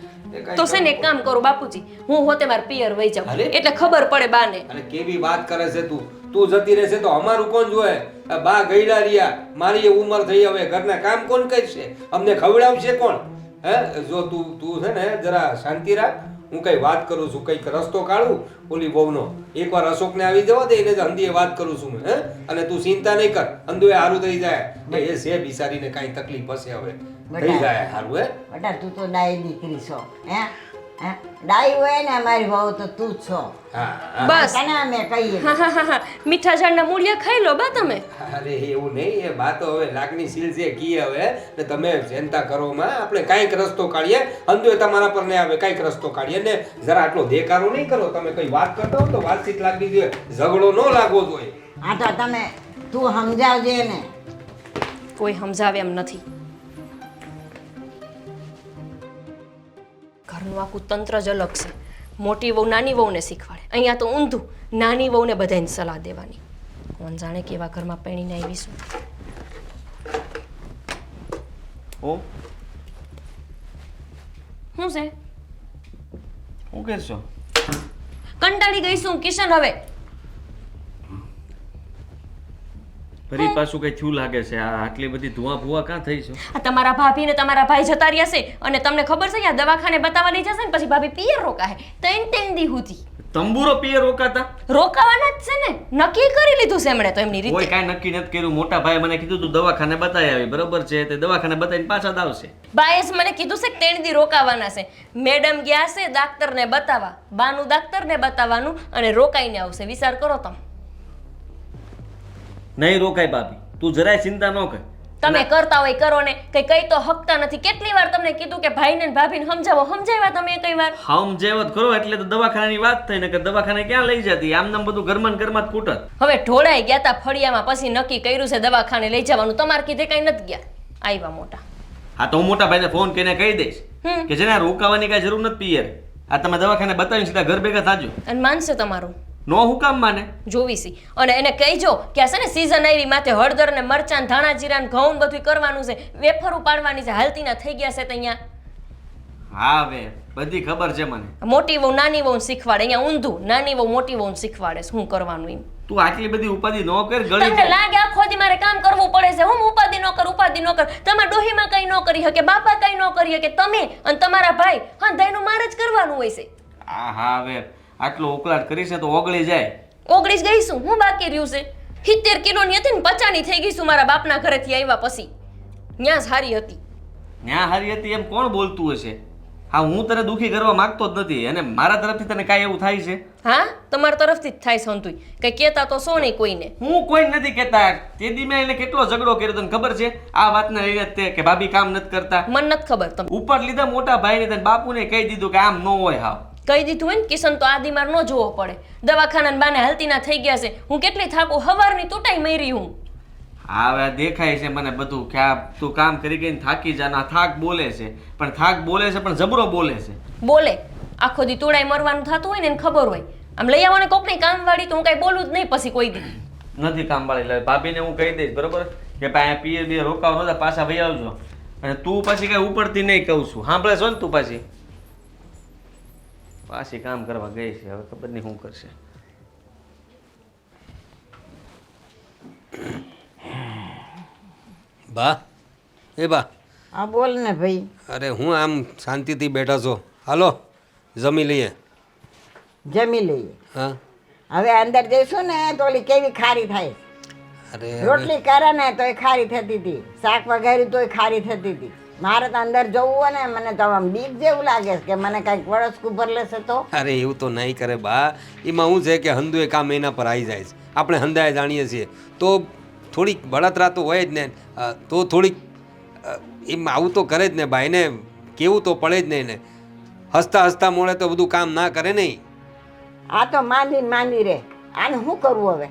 તો છે ને એક કામ કરું બાપુજી, હું હોતે માર પિયર વહી જાઉં અરે! એટલે ખબર પડે બાને. અને કેવી વાત કરે છે તું જતી રહેશે તો અમારું કોણ જોયે? આ બા ગઈડા રહ્યા, મારી એ ઉંમર થઈ, હવે ઘરના કામ કોણ કરશે? અમને ખવડાવશે કોણ? હે, જો તું છે ને જરા શાંતિ રાખ, હું કઈ વાત કરું છું, કઈક રસ્તો કાઢું ઓલી બહુનો. એકવાર અશોકને આવી જવા દે, એને જ હંધીએ વાત કરું છું મેં. હે, અને તું ચિંતા નહીં કર, હંધુએ હારું થઈ જાય. એ છે બિચારીને કાંઈ તકલીફ હશે, હવે થઈ જાય હારું. હે બેટા તું તો ડાઈ દીકરી છો. હે હે, ડાઈ હોય ને અમારી વહુ તો તું જ છો. હા, બસ તને અમે કહીએ. મીઠા ઝાડના મૂળિયા ખાઈ લો બા તમે. અરે એવું નહીં, એ બા તો હવે લાગણીશીલ છે કી હવે, ને તમે ચિંતા કરો માં, આપણે કાંઈક રસ્તો કાઢીએ. અંધો તમારા પર નહીં આવે, કાંઈક રસ્તો કાઢીએ. ને જરા આટલો દેકારો નહીં કરો. તમે કઈ વાત કરતા હો તો વાતચીત લાગવી જોઈએ, ઝઘડો ન લાગવો જોઈએ. આ તો તું સમજાવજે ને. કોઈ સમજાવે એમ નથી. ઘરનું આખું તંત્ર જ અલગ છે. મોટી વહુ નાની વહુને શીખવાડે, અહીંયા તો ઊંધું, નાની વહુને બધાને સલાહ દેવાની. કોણ જાણે કેવા ઘરમાં પરણીને આવીશું. ઓ શું છે? શું કહેશો? કંટાળી ગઈ છું કિશન. હવે ફરી પાછું કઈ થયું લાગે છે? આ આટલી બધી ધુઆ ભુઆ કાં થઈ છે? આ તમારા ભાભી ને તમારા ભાઈ જતા રહ્યા છે અને તમને ખબર છે કે આ દવાખાને બતાવવા લઈ જશે ને પછી ભાભી પિયર રોકાહે. 3 દી સુધી તંબુરો પિયર રોકાતા? રોકાવાના જ છે ને, નક્કી કરી લીધું છે એમણે તો એમની કોઈ રીતે. કાંઈ નક્કી નથી કર્યું. મોટા ભાઈ મને કીધું તું દવાખાને બતાવી આવી, બરોબર છે? તે દવાખાને બતાવીને પાછા જ આવશે. બાએસ મને કીધું છે કે 3 દી રોકાવાના છે. મેડમ ગયા છે ડાક્ટરને બતાવવા, બાનું ડાક્ટરને બતાવવાનું અને રોકાઈને આવશે. વિચાર કરો તમે. નહીં રોકાય ભાભી, તું જરાય ચિંતા ન કર. તમે કરતા હોય કરો ને, કઈ તો હકતા નથી. કેટલી વાર તમને કીધું કે ભાઈને ને ભાભીને સમજાવો, સમજાવ્યા તમે કઈ વાર? હામ જેવત કરો એટલે તો દવાખાનાની વાત થઈ ને કે દવાખાને ક્યાં લઈ જતી? આમ નામ બધું ઘરમાં ને ઘરમાં જ કૂટત. હવે ઢોળાઈ ગયા તા ફળિયામાં, પછી નક્કી કર્યું છે દવાખાને લઈ જવાનું. તમારે કીધે કઈ નથી ગયા. આવ્યા મોટા. હા તો હું મોટા ભાઈને ફોન કરીને કહી દઈશ હમ. કે જેને રોકાવાની કઈ જરૂર નથી પિયર. આ તમે દવાખાને બતાવીને સીધા ઘર ભેગા થાજો. અને માનશે તમારું? નો હું કામ માને? જોવીશી. અને એને કહીજો કે આ છે ને સીઝન આવી, માથે હળદર ને મરચાં ધાણા જીરા ને ઘઉં બધું કરવાનું છે, વેફર ઉપાડવાની છે, હાલતીના થઈ ગયા છે ત્યાં. હા હવે બધી ખબર છે મને. મોટી વહુ નાની વહુ શીખવાડે, અહીંયા ઊંધું, નાની વહુ મોટી વહુ શીખવાડે છે શું કરવાનું એમ. તું આટલી બધી ઉપાધિ ન કર, ગળી તમને જાય. લાગે આખો દી મારે કામ કરવું પડે છે, હું ઉપાધિ ન કર, ઉપાધિ ન કર. તમારા ડોહીમાં કઈ ન કરી શકે, બાપા કઈ ન કરી શકે, તમે અને તમારા ભાઈ હા દયનું મારે જ કરવાનું હોય છે. હા હવે આટલો ઉકળાટ કરીશ ને તો ઓગળી જાય. ઓગળીસ ગઈશું, હું બાકી રહ્યું છે. 70 કિલોની હતી ને 50ની થઈ ગઈ છું મારા બાપના ઘરેથી આવ્યા પછી. ન્યા સારી હતી. ન્યા હારી હતી એમ કોણ બોલતું હશે? હા હું તને દુખી કરવા માંગતો જ નથી, અને મારા તરફથી તને કાંઈ એવું થાય છે? હા તમારા તરફથી જ થાય સંતુઈ, કઈ કહેતા તો સો નહીં કોઈને. હું કોઈ નથી કહેતા. તે દી મેં એને કેટલો ઝઘડો કર્યો તને ખબર છે? આ વાતને લઈને જ તે કે ભાભી કામ નથી કરતા. મને નથી ખબર. તમે ઉપર લીધા મોટા ભાઈને તને બાપુને કહી દીધું કે આમ ન હોય. હાવ કહી દીધું હોય ને કિશન તો આ બીમાર ન જોવો પડે. દવાખાના બાને હાલતી ના થઈ ગયા છે. હું કેટલી થાકું, હવારની તૂટાઈ મરી હું. હા હવે દેખાય છે મને બધું કે આ તું કામ કરી ગઈને થાકી જા. ના થાક બોલે છે, પણ થાક બોલે છે પણ જબરો બોલે છે. બોલે આખો દી તોડાઈ મરવાનું થતું હોય ને એને ખબર હોય. આમ લઈ આવવાને કોકની કામવાળી તો હું કાંઈ બોલું જ નહીં પછી કોઈ દી. નથી કામ વાળી લે ભાભીને હું કહી દઈશ બરોબર કે ભાઈ પીએ બી રોકાવ નતા, પાછા ભાઈ આવજો. અને તું પાછી કઈ ઉપરથી નહીં કહું છું, સાંભળે છો ને તું પાછી કામ કરવા ગઈ છે. હવે ખબર નહીં શું કરશે. બા એ બા, હા બોલ ને ભાઈ. અરે હું આમ શાંતિથી બેઠા છો, હાલો જમી લઈએ. જમી લઈએ. હા હવે અંદર જઈશું ને તો ઓલી કેવી ખારી થાય. અરે રોટલી કરે ને તો એ ખારી થતી હતી, શાક વઘાર્યું તો એ ખારી થતી હતી. મારે તો અંદર જવું હોય ને મને તો આમ બીક જેવું લાગે છે કે મને કાંઈક વળસ કુબર લેશે તો. અરે એવું તો નહીં કરે બા, એમાં શું છે કે હંધુએ કામ એના પર આવી જાય છે. આપણે હંધાએ જાણીએ છીએ તો થોડીક બળતરા તો હોય જ ને, તો થોડીક એમ આવું તો કરે જ ને બા. એને કેવું તો પડે જ નહીં ને, હસતા હસતા મોડે તો બધું કામ ના કરે નહીં. આ તો માંદી રે, આને શું કરવું હવે?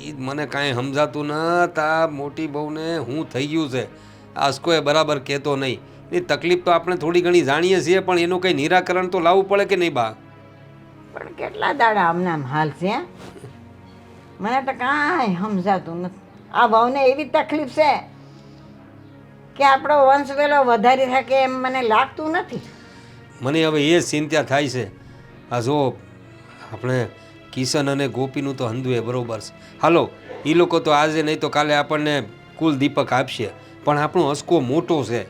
એ મને કાંઈ સમજાતું ન તા મોટી બહુને શું થઈ ગયું છે. આસકોએ બરાબર કહેતો નહીં. એ તકલીફ તો આપણે થોડી ઘણી જાણીએ છીએ, પણ એનું કંઈ નિરાકરણ તો લાવવું પડે કે નહીં બા? પણ કેટલા દાડા અમને આમ હાલ છે? મને તો કાંઈ સમજાતું નથી. આ ભાવને એવી તકલીફ છે કે આપણો વંશ વેલો વધારી શકે એમ મને લાગતું નથી. મને હવે એ જ ચિંતા થાય છે. આ જો આપણે કિશન અને ગોપીનું તો હંધુએ બરોબર છે. હાલો એ લોકો તો આજે નહીં તો કાલે આપણને કુલ દીપક આપશે, પણ આપણો હસકો મોટો છે.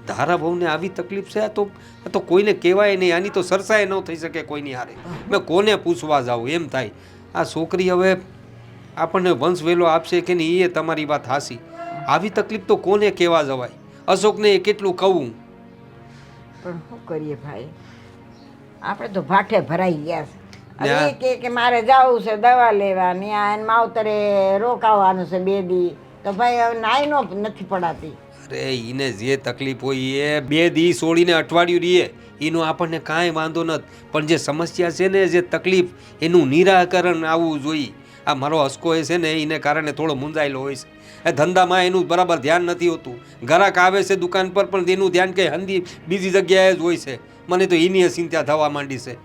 ધારા બહુને આવી તકલીફ છે. આ તો કોઈને કહેવાય નહીં, આની તો સરસાએ ન થઈ શકે કોઈની હારે. મેં કોને પૂછવા જાઉં એમ થાય. આ છોકરી હવે આપણને વંશ વેલો આપશે કે નહીં એ તમારી વાત હાસી. આવી તકલીફ તો કોને કહેવા જવાય? અશોકને એ કેટલું કહું, પણ શું કરીએ ભાઈ, આપણે તો ભાઠે ભરાઈ ગયા છે. હવે કે મારે જવું છે દવા લેવા, ત્યાં એને માવતરે રોકાવાનું છે 2 દી, તો ભાઈ હવે નાઈ નથી પડાતી. અરે એને જે તકલીફ હોય એ 2 દી છોડીને અઠવાડિયું રહીએ એનો આપણને કાંઈ વાંધો નથી, પણ જે સમસ્યા છે ને, જે તકલીફ, એનું નિરાકરણ આવવું જોઈએ. આ મારો હસકો એ છે ને એને કારણે થોડો મૂંઝાયેલો હોય છે. એ ધંધામાં એનું બરાબર ધ્યાન નથી હોતું. ગ્રાહક આવે છે દુકાન પર પણ તેનું ધ્યાન કંઈ હંધી બીજી જગ્યાએ જ હોય છે. મને તો એની ચિંતા થવા માંડી છે.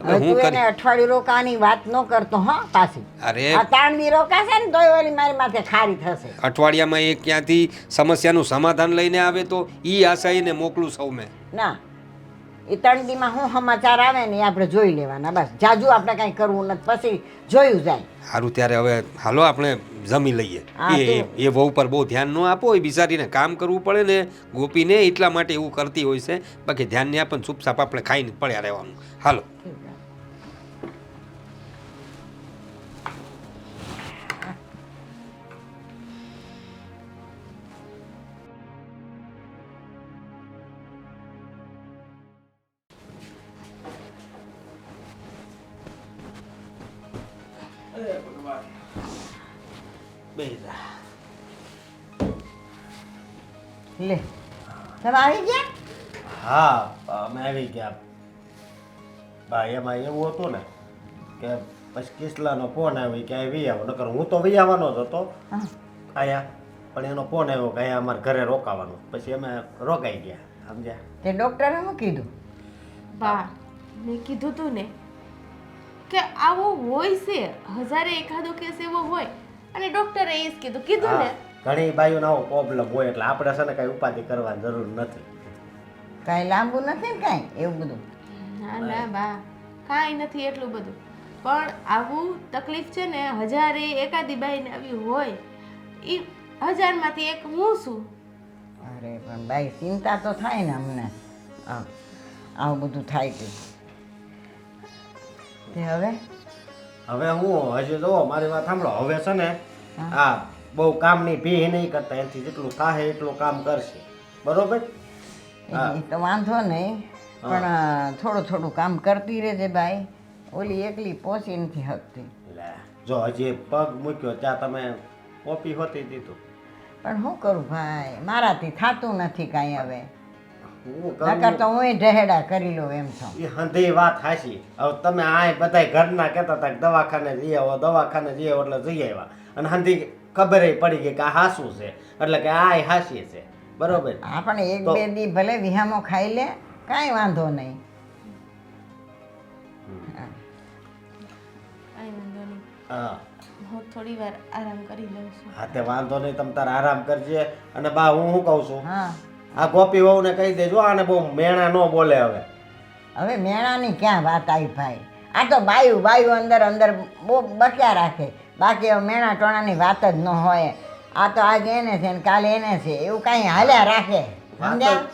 હવે તું એને અઠવાડિયું રોકાવાની વાત ન કરતો હા પાછી. અરે આ 3 દી રોકાશે ને તોય ઓલી મારી માથે ખારી થશે. અઠવાડિયામાં એ ક્યાંથી સમસ્યાનું સમાધાન લઈને આવે તો એ આશા એને મોકલું સૌ મેં. ના, એ 3 દીમાં શું સમાચાર આવે ને એ આપણે જોઈ લેવાના. બસ જાજુ આપણે કાંઈ કરવું નથી, પછી જોયું જાય. સારું ત્યારે હવે હાલો આપણે જમી લઈએ. હા, એ વહુ પર બહુ ધ્યાન ન આપો. એ બિચારીને કામ કરવું પડે ને ગોપીને, એટલા માટે એવું કરતી હોય છે. બાકી ધ્યાન નહીં આપે, ચૂપચાપ આપણે ખાઈને પડ્યા રહેવાનું. હાલો. લે તમે આવી ગયા? હા અમે આવી ગયા. ભાઈ એમાં એવું હતું ને કે પછી કિસલાનો ફોન આવ્યો કે અહીં વી આવો, નકર હું તો વી આવવાનો જ હતો અહીંયા, પણ એનો ફોન આવ્યો કે અહીંયા અમારે ઘરે રોકાવાનું. પછી અમે રોકાઈ ગયા. સમજ્યા? તે ડૉક્ટરે શું કીધું? બા મેં કીધું તું ને કે આવું હોય છે, 1000 એકાદો કેસ એવો હોય, અને ડોક્ટરે એ જ કીધું ને. ઘણી બાયુનો આવો પ્રોબ્લેમ હોય એટલે આપણે છે ને કાંઈ ઉપાધિ કરવાની જરૂર નથી. કાંઈ લાંબુ નથી ને કાંઈ એવું બધું? ના ના બા, કાંઈ નથી એટલું બધું. પણ આવું તકલીફ છે ને હજારે એકાદી બાઈને આવી હોય, એ 1000માંથી એક હું છું. અરે પણ ભાઈ ચિંતા તો થાય ને અમને. આવું બધું થાય છે તે હવે હવે હું હજી જો મારી વાત સાંભળો, હવે છે ને આ બહુ કામની ભી નહીં કરતા, એનાથી જેટલું થાય એટલું કામ કરશે, બરોબર? એ તો વાંધો નહીં, પણ થોડું થોડું કામ કરતી રહેજે ભાઈ. ઓલી એકલી પહોંચી નથી શકતી. લે જો હજી પગ મૂક્યો ત્યાં તમે કોપી હોતી દીધું. પણ શું કરું ભાઈ, મારાથી થતું નથી કાંઈ હવે. હું નકર તો હું ઢહેડા કરી લઉં એમ છું. એ હંધી વાત હાશી. હવે તમે આ બધા ઘરના કહેતા હતા કે દવાખાને જઈ આવો, દવાખાને જઈ આવો, એટલે જઈ આવ્યા અને હંધી ખબર પડી ગઈ કે આ હાસું છે, એટલે કે આ હાસી છે, બરોબર? આપણે એક બે દી ભલે વિહામો ખાઈ લે, કાંઈ વાંધો નહીં. કાંઈ વાંધો નહીં, હા હું થોડી વાર આરામ કરી લઉં છું. હા તે વાંધો નહીં, તમે તારે આરામ કરજે. અને બા હું શું કહું છું, હા આ ગોપી વહુને કહી દેજો આને બહુ મેણા ન બોલે હવે. હવે મેણાની ક્યાં વાત આવી ભાઈ? આ તો બાયું અંદર અંદર બહુ બક્યા રાખે. બાકી હવે મેણા ટોણાની વાત જ ન હોય. આ તો આજ એને છે ને કાલે એને છે, એવું કાંઈ હાલ્યા રાખે. સમજ્યા?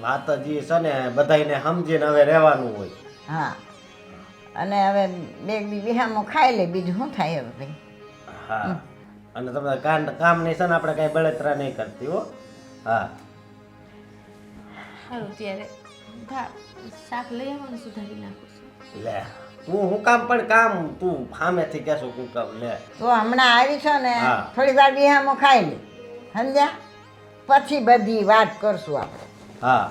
વાત જ છે ને બધાને સમજીને હવે રહેવાનું હોય. હા, અને હવે બે દી વિહામો ખાઈ લે, બીજું શું થાય હવે ભાઈ? હા, અને તમે કામ નહીં છે ને આપણે કાંઈ બળતરા નહીં કરતી હો. હા સારું, ત્યારે ભા શાક લઈ આવવાનું સુધારી નાખું છું. લે તું હું કામ પણ કામ તું સામેથી કહેશો હું કામ લે. તો હમણાં આવી છો ને, હા. થોડી વાર વિહામો ખાઈ લે, સમજ્યા? પછી બધી વાત કરશું આપણે. હા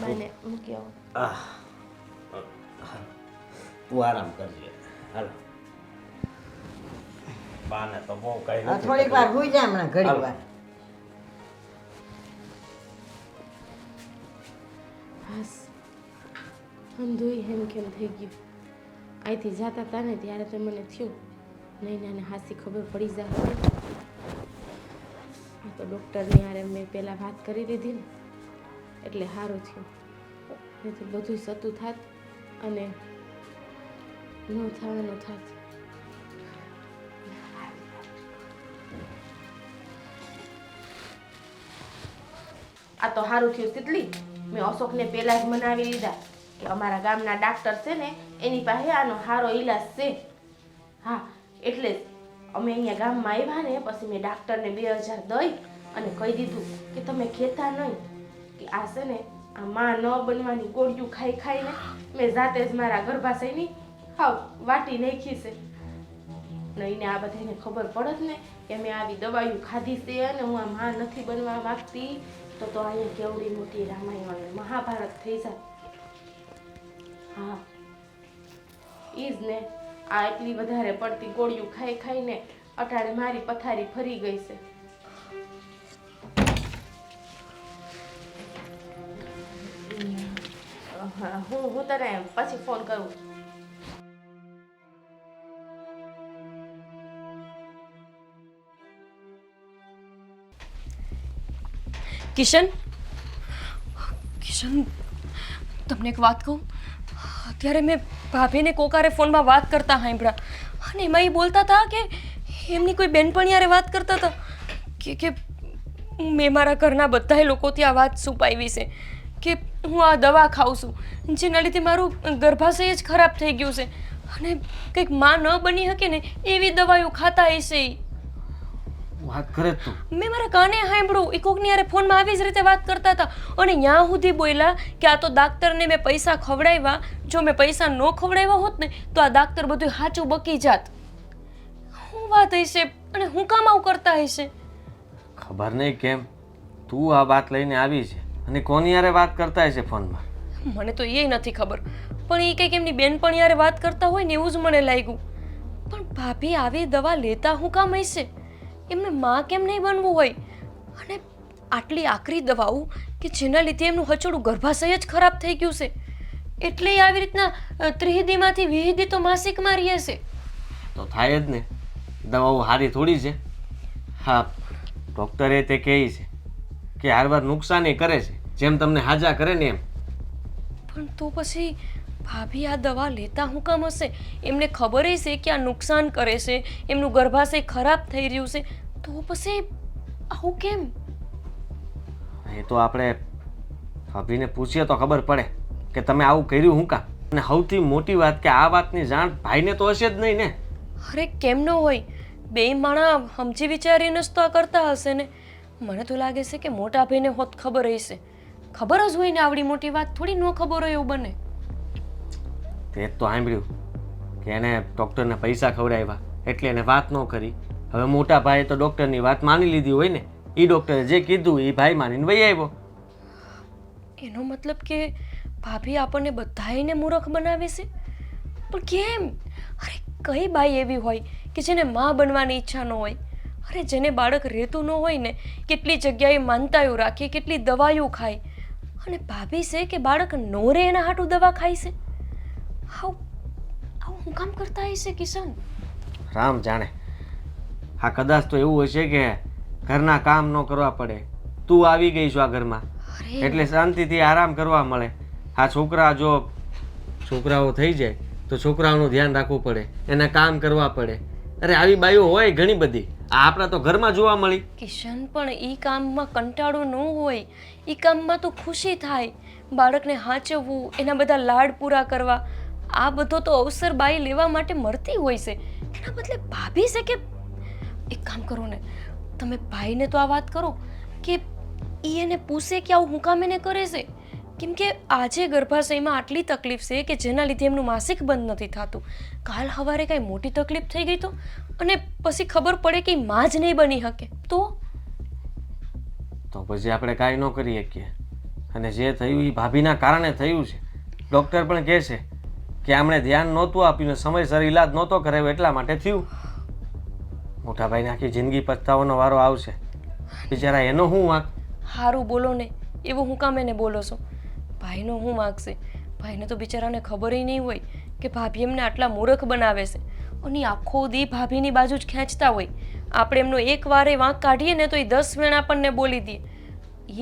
બાને મૂકી આવો. આહ. તું આરામ કરજે. હાલો બાને તો બહુ કઈ નથી. થોડીક વાર હોઈ જાય હમણાં, ઘડી હાલો. વાર. બસ અંધોઈ હેમ કેમ થઈ ગયું. અહીંથી જતા હતા ને ત્યારે તો મને થયું નહીં નાને હાસી ખબર પડી જાય. આ તો ડૉક્ટરની હારે મેં પહેલાં વાત કરી દીધી ને એટલે સારું થયું. નહીં તો બધું સતું થાત અને ન થવાનું થાત. આ તો સારું થયું તિતલી, મેં અશોકને પહેલાં જ મનાવી લીધા કે અમારા ગામના ડાક્ટર છે ને એની પાસે આનો સારો ઈલાજ છે. હા, એટલે જ અમે અહીંયા ગામમાં આવ્યા ને પછી મેં ડાક્ટરને 2000 દઈ અને કહી દીધું કે તમે કહેતા નહીં કે આ છે ને આ માં ન બનવાની ગોળીઓ ખાઈ ખાઈને મેં જાતે જ મારા ગર્ભાશયની હાવ વાટી નાખી છે. નહીં ને આ બધાને ખબર પડત ને કે મેં આવી દવાઈઓ ખાધી છે અને હું આ માં નથી બનવા માંગતી, તો અહીંયા કેવડી મોટી રામાયણ અને મહાભારત થઈ જાય. હા, ઈ જ ને, આ એટલી વધારે પડતી ગોળીઓ ખાઈ ખાઈને અટાડે મારી પથારી ફરી ગઈ છે. હા, હું તને પછી ફોન કરું. કિશન, તમને એક વાત કહું. અત્યારે મેં ભાભીને કોકારે ફોનમાં વાત કરતા સાંભળ્યા અને એમાં એ બોલતા હતા કે એમની કોઈ બેનપણીયારે વાત કરતા હતા કે મેં મારા ઘરના બધા લોકોથી આ વાત છુપાવી છે કે હું આ દવા ખાઉં છું જેના લીધે મારું ગર્ભાશય જ ખરાબ થઈ ગયું છે અને કંઈક માં ન બની શકે ને એવી દવાઓ ખાતા હશે. વાત કરે તું? મેં મારા કાને સાંભળ્યું એ કોકની યારે ફોનમાં આવી જ રીતે વાત કરતા હતા અને ત્યાં સુધી બોલ્યા કે આ તો ડાક્ટરને મેં પૈસા ખવડાવ્યા, જો મેં પૈસા ન ખવડાવ્યા હોત ને તો આ ડાક્ટર બધું સાચું બકી જાત. શું વાત હશે અને હું કામ આવું કરતા હશે? ખબર નહીં કેમ તું આ વાત લઈને આવી છે અને કોની યારે વાત કરતા હશે ફોનમાં. મને તો એ નથી ખબર, પણ એ કંઈક એમની બેનપણી યારે વાત કરતા હોય ને એવું જ મને લાગ્યું. પણ ભાભી આવી દવા લેતા હું કામ હશે? એમને માં કેમ નહીં બનવું હોય? અને આટલી આકરી દવાઓ કે જેના લીધે એમનું હચોડું ગર્ભાશય જ ખરાબ થઈ ગયું છે એટલે આવી રીતના ત્રિહિદીમાંથી વિહિદી તો માસિક મારી હશે. તો થાય જ ને, દવાઓ સારી થોડી છે. હા, ડૉક્ટરે તે કહે છે કે હારવાર નુકસાની કરે છે જેમ તમને હાજા કરે ને એમ. પણ તો પછી ભાભી આ દવા લેતા હું કામ હશે? એમને ખબર છે કે આ નુકસાન કરે છે, એમનું ગર્ભાશય ખરાબ થઈ રહ્યું છે, તો પછી આવું કેમ? એ તો આપણે ભાભીને પૂછીએ તો ખબર પડે કે તમે આવું કર્યું હું કામ. અને સૌથી મોટી વાત કે આ વાતની જાણ ભાઈને તો હશે જ નહીં ને. અરે કેમ ન હોય? બે માણા સમજી વિચારીને જ તો આ કરતા હશે ને. મને તો લાગે છે કે મોટા ભાઈને હોત ખબર હશે. ખબર જ હોય ને, આવડી મોટી વાત થોડી ન ખબર હોય એવું બને. તે જ તો સાંભળ્યું કે એને ડૉક્ટરને પૈસા ખવડાવ્યા એટલે એને વાત ન કરી. હવે મોટા ભાઈએ તો ડૉક્ટરની વાત માની લીધી હોય ને. એ ડૉક્ટરે જે કીધું એ ભાઈ માનીને વહી આવ્યો. એનો મતલબ કે ભાભી આપણને બધાને મૂર્ખ બનાવે છે? પણ કેમ? અરે કઈ બાઈ એવી હોય કે જેને માં બનવાની ઈચ્છા ન હોય? અરે જેને બાળક રહેતું ન હોય ને, કેટલી જગ્યાએ માનતાઓ રાખે, કેટલી દવાઈઓ ખાય, અને ભાભી છે કે બાળક નો રહે એના હાટું દવા ખાય છે. આવું આવું હું કામ કરતા હશે કિશન? રામ જાણે. હા, કદાચ તો એવું હશે કે ઘરના કામ ન કરવા પડે. તું આવી ગઈ છો આ ઘરમાં અરે એટલે શાંતિથી આરામ કરવા મળે. આ છોકરા જો છોકરાઓ થઈ જાય તો છોકરાઓનું ધ્યાન રાખવું પડે, એને કામ કરવા પડે. અરે આવી બાઈઓ હોય ઘણી બધી. આ આપણા તો ઘરમાં જોવા મળી. કિશન, પણ ઈ કામમાં કંટાળો ન હોય, ઈ કામમાં તો ખુશી થાય. બાળકને હાચવવું, એના બધા લાડ પૂરા કરવા, આ બધો તો અવસર બાઈ લેવા માટે મળતી હોય છે. એના બદલે ભાભી છે કે એક કામ કરો ને, તમે ભાઈને તો આ વાત કરો કે ઈ એને પૂછે કે આવું હું કામ એને કરે છે. કેમ કે આજે ગર્ભાશયમાં આટલી તકલીફ છે કે જેના લીધે એમનું માસિક બંધ નથી થતું. કાલ સવારે કાંઈ મોટી તકલીફ થઈ ગઈ તો, અને પછી ખબર પડે કે માં જ નહીં બની શકે તો પછી આપણે કાંઈ ન કરી શકીએ. અને જે થયું એ ભાભીના કારણે થયું છે. ડૉક્ટર પણ કહે છે કે આમણે ધ્યાન નહોતું આપ્યું ને સમયસર ઈલાજ નહોતો કરાવ્યો એટલા માટે થયું. મોટા ભાઈને આખી જિંદગી પછતાવાનો વારો આવશે. બિચારા એનો શું વાંક? સારું બોલો ને, એવું હું કામ એને બોલો છો? ભાઈનો હું માગશે? ભાઈને તો બિચારાને ખબર નહીં હોય કે ભાભી એમને આટલા મૂર્ખ બનાવે છે, અને આખો દી ભાભીની બાજુ જ ખેંચતા હોય. આપણે એમનો એક વારે વાંક કાઢીએ ને તો એ 10 વેણ આપણને બોલી દે.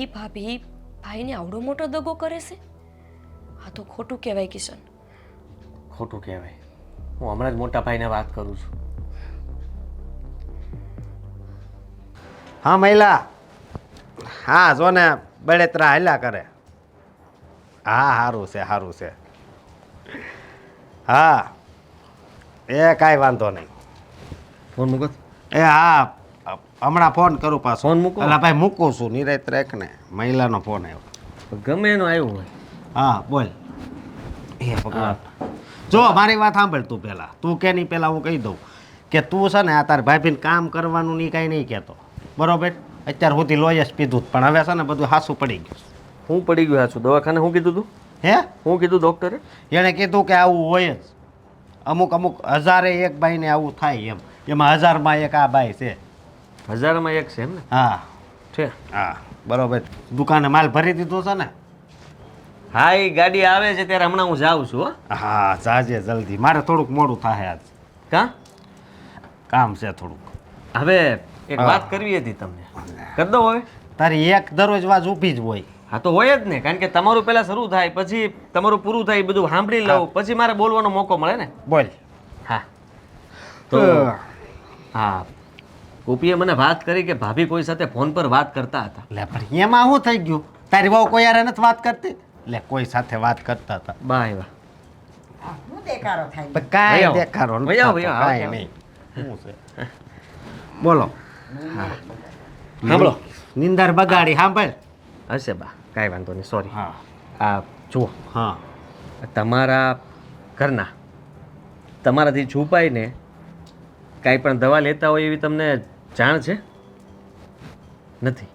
એ ભાભી ભાઈને આવડો મોટો દગો કરે છે? આ તો ખોટું કહેવાય કિશન. ખોટું કહેવાય. હું હમણાં જ મોટા ભાઈને વાત કરું છું. હા મહિલા, હા જો ને બળેતરા હાલ્યા કરે. હા સારું છે, સારું છે. હા એ કાંઈ વાંધો નહીં. ફોન મૂકો. એ હા હમણાં ફોન કરું પાછો. ફોન મૂકો. એટલે ભાઈ મૂકું છું, નિરાત રાખ ને. મહિલાનો ફોન આવ્યો. ગમે એનો આવ્યો હોય. હા બોલ. એ ભગવાન, જો મારી વાત સાંભળ તું પહેલાં. તું કે નહીં પહેલાં હું કહી દઉં કે તું છે ને આ તાર ભાભીને કામ કરવાનું નહીં કાંઈ નહીં કહેતો, બરોબર? અત્યાર સુધી લોહી જ પીધું, પણ હવે છે ને બધું હાસું પડી ગયું. હું પડી ગયો છું દવાખાને. શું કીધું તું? હે હું કીધું ડૉક્ટરે? એણે કીધું કે આવું હોય જ. અમુક હજારે એક બાઈને આવું થાય એમ. એમાં 1000માં એક આ બાઈ છે. 1000માં એક છે એમ ને? હા છે. હા બરોબર. દુકાને માલ ભરી દીધો છે ને? હા, એ ગાડી આવે છે ત્યારે હમણાં હું જાઉં છું. હો. હા જાજે જલ્દી, મારે થોડુંક મોડું થાય આજ. કાં? કામ છે થોડુંક. હવે એક વાત કરવી હતી તમને. કરી દો હવે. તારી એક દરરોજ વાત ઊભી જ હોય. હા તો હોય જ ને, કારણ કે તમારું પહેલા શરૂ થાય પછી તમારું પૂરું થાય, બધું સાંભળી લઉં પછી મારે બોલવાનો મોકો મળે ને. બોલ. હા તો હા, ગોપીએ મને વાત કરી કે ભાભી કોઈ સાથે ફોન પર વાત કરતા હતા. લે પણ એમાં શું થઈ ગયું? તારી બહુ કોઈ યાર નથી વાત કરતી? લે કોઈ સાથે વાત કરતા હતા. બા આવ્યા. શું દેખાડો થાય? પણ કાંઈ વહી આવો. દેખાડો નથી વહી આવો, થતો, વહી આવો. કાંઈ નહીં. શું છે? બોલો. સાંભળો. નિંદર બગાડી સાંભળ. હશે બા, કાંઈ વાંધો નહીં, સોરી. હા આ જુઓ, હા તમારા ઘરના તમારાથી છુપાઈને કાંઈ પણ દવા લેતા હોય એવી તમને જાણ છે? નથી?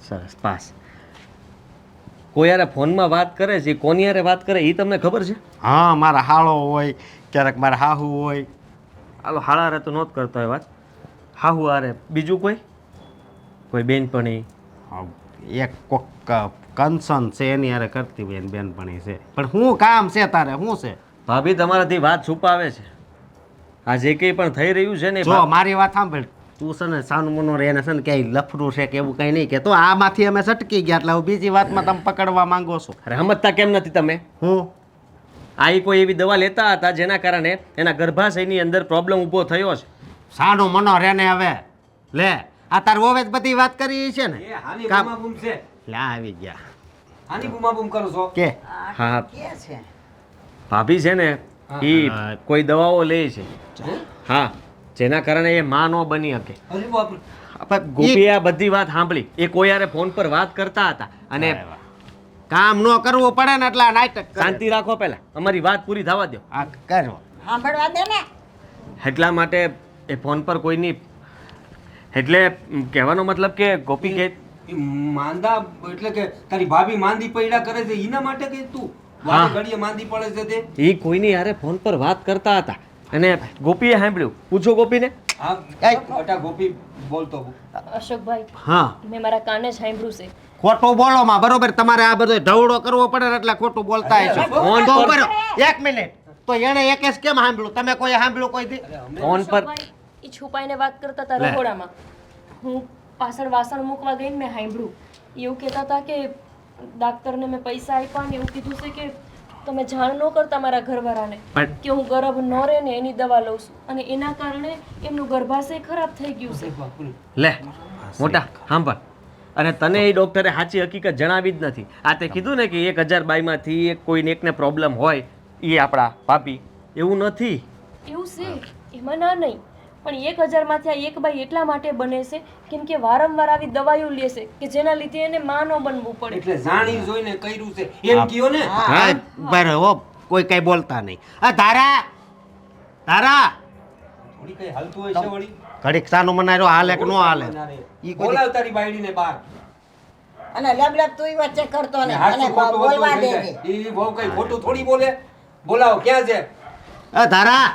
સરસ, પાસ. કોઈ યારે ફોનમાં વાત કરે છે, કોની યારે વાત કરે એ તમને ખબર છે? હા મારા હાળો હોય, ક્યારેક મારા હાહુ હોય. હાલો, હાળારે તો નહોત કરતો હોય વાત. હાહુ આરે બીજું કોઈ બેનપણી? હા, એક કોક કન્સર્ન છે એની હારે કરતી હોય એની બેનપણી છે. પણ શું કામ છે તારે? શું છે? ભાભી તમારાથી વાત છુપાવે છે. આ જે કંઈ પણ થઈ રહ્યું છે ને જો મારી વાત સાંભળ, તું છે ને સાનું મનો રે એને છે ને ક્યાંય લફરું છે કે એવું કંઈ નહીં કે તો આમાંથી અમે સટકી ગયા એટલે હવે બીજી વાતમાં તમે પકડવા માંગો છો અરે સમજતા કેમ નથી તમે? હું આ ઈ કોઈ એવી દવા લેતા હતા જેના કારણે એના ગર્ભાશયની અંદર પ્રોબ્લેમ ઊભો થયો છે. સાનું મનો રે ને હવે લે આ તાર ઓવે જ બધી વાત કરી છે ને એ હાની કામ. બૂમાબૂમ છે. લે આવી ગયા હાની બૂમાબૂમ કરો છો? કે હા કે છે ભાભી છે ને ઈ હા. કોઈ દવાઓ લે છે. હે? હા, જેના કારણે એ માં ન બની શકે. અરે બાપરે. પણ ગોપીએ આ બધી વાત સાંભળી. એ કોઈ યારે ફોન પર વાત કરતા હતા અને કામ ન કરવું પડે ને એટલે આ નાટક કરે. શાંતિ રાખો પહેલા, અમારી વાત પૂરી થવા દો. આ કરો સાંભળવા દે ને. એટલા માટે એ ફોન પર કોઈની એટલે કહેવાનો મતલબ કે ગોપી કે ઈ માંદા એટલે કે તારી ભાભી માંદી પૈડા કરે છે એના માટે કે તું વારે ઘડીએ માંદી પડે છે તે? એ કોઈની યારે ફોન પર વાત કરતા હતા અને ગોપીએ સાંભળ્યું. પૂછો ગોપીને. હા બેટા ગોપી બોલતો હું. અશોકભાઈ, હા મેં મારા કાને જ સાંભળ્યું છે. ખોટું બોલો માં બરોબર તમારે આ બધો ઢવડો કરવો પડે ને એટલે ખોટું બોલતા હશો. ફોન તો પર- ઉભો રહો. એક મિનિટ તો એને એકેશ કેમ સાંભળ્યું તમે કોઈ સાંભળ્યું કોઈ દી? ફોન પર અશોકભાઈ, ઈ છુપાઈને વાત કરતા હતા લે. રહોડામાં. હું પાછળ વાસણ મૂકવા ગઈને મેં સાંભળ્યું. એવું કહેતા હતા કે ડાક્ટરને મેં પૈસા આપ્યા ને એવું કીધું છે કે તમે જાણ ન કરતા મારા ઘરવાળાને પણ- કે હું ગર્ભ ન રહે ને એની દવા લઉં છું અને એના કારણે એમનું ગર્ભાશય ખરાબ થઈ ગયું છે. બાપરે. લે મોટા સાંભળ. અને તને એ ડોક્ટરે સાચી હકીકત જણાવી જ નથી. આ તે કીધું ને કે 1000 બાઈમાંથી કોઈને એકને પ્રોબ્લેમ હોય એ આપણા ભાભી. એવું નથી. એવું છે એમાં ના નહીં, પણ 1000 માંથી આ એક બાઈ એટલા માટે બને છે કેમ કે વારંવાર આવી દવાઈઓ લેશે કે જેના લીધે એને માં ન બનવું પડે. એટલે જાણી જોઈને કર્યું છે એમ કયો ને. હા બરાબર હો કોઈ કઈ બોલતા નહીં. આ ધારા ધારા થોડી કઈ હાલતું હોય છે વળી. ઘડીક સાનું મનાયો હાલે કે નો હાલે ઈ કોઈ બોલાવ તારી બાયડીને બહાર. અને લબલબ તું વચ્ચે કરતો અને ને હાચું અને ખોટું બોલવા બધું દે થઈ જાય. ઈ બહુ કઈ ખોટું થોડી બોલે. બોલાવો ક્યાં છે? આ ધારા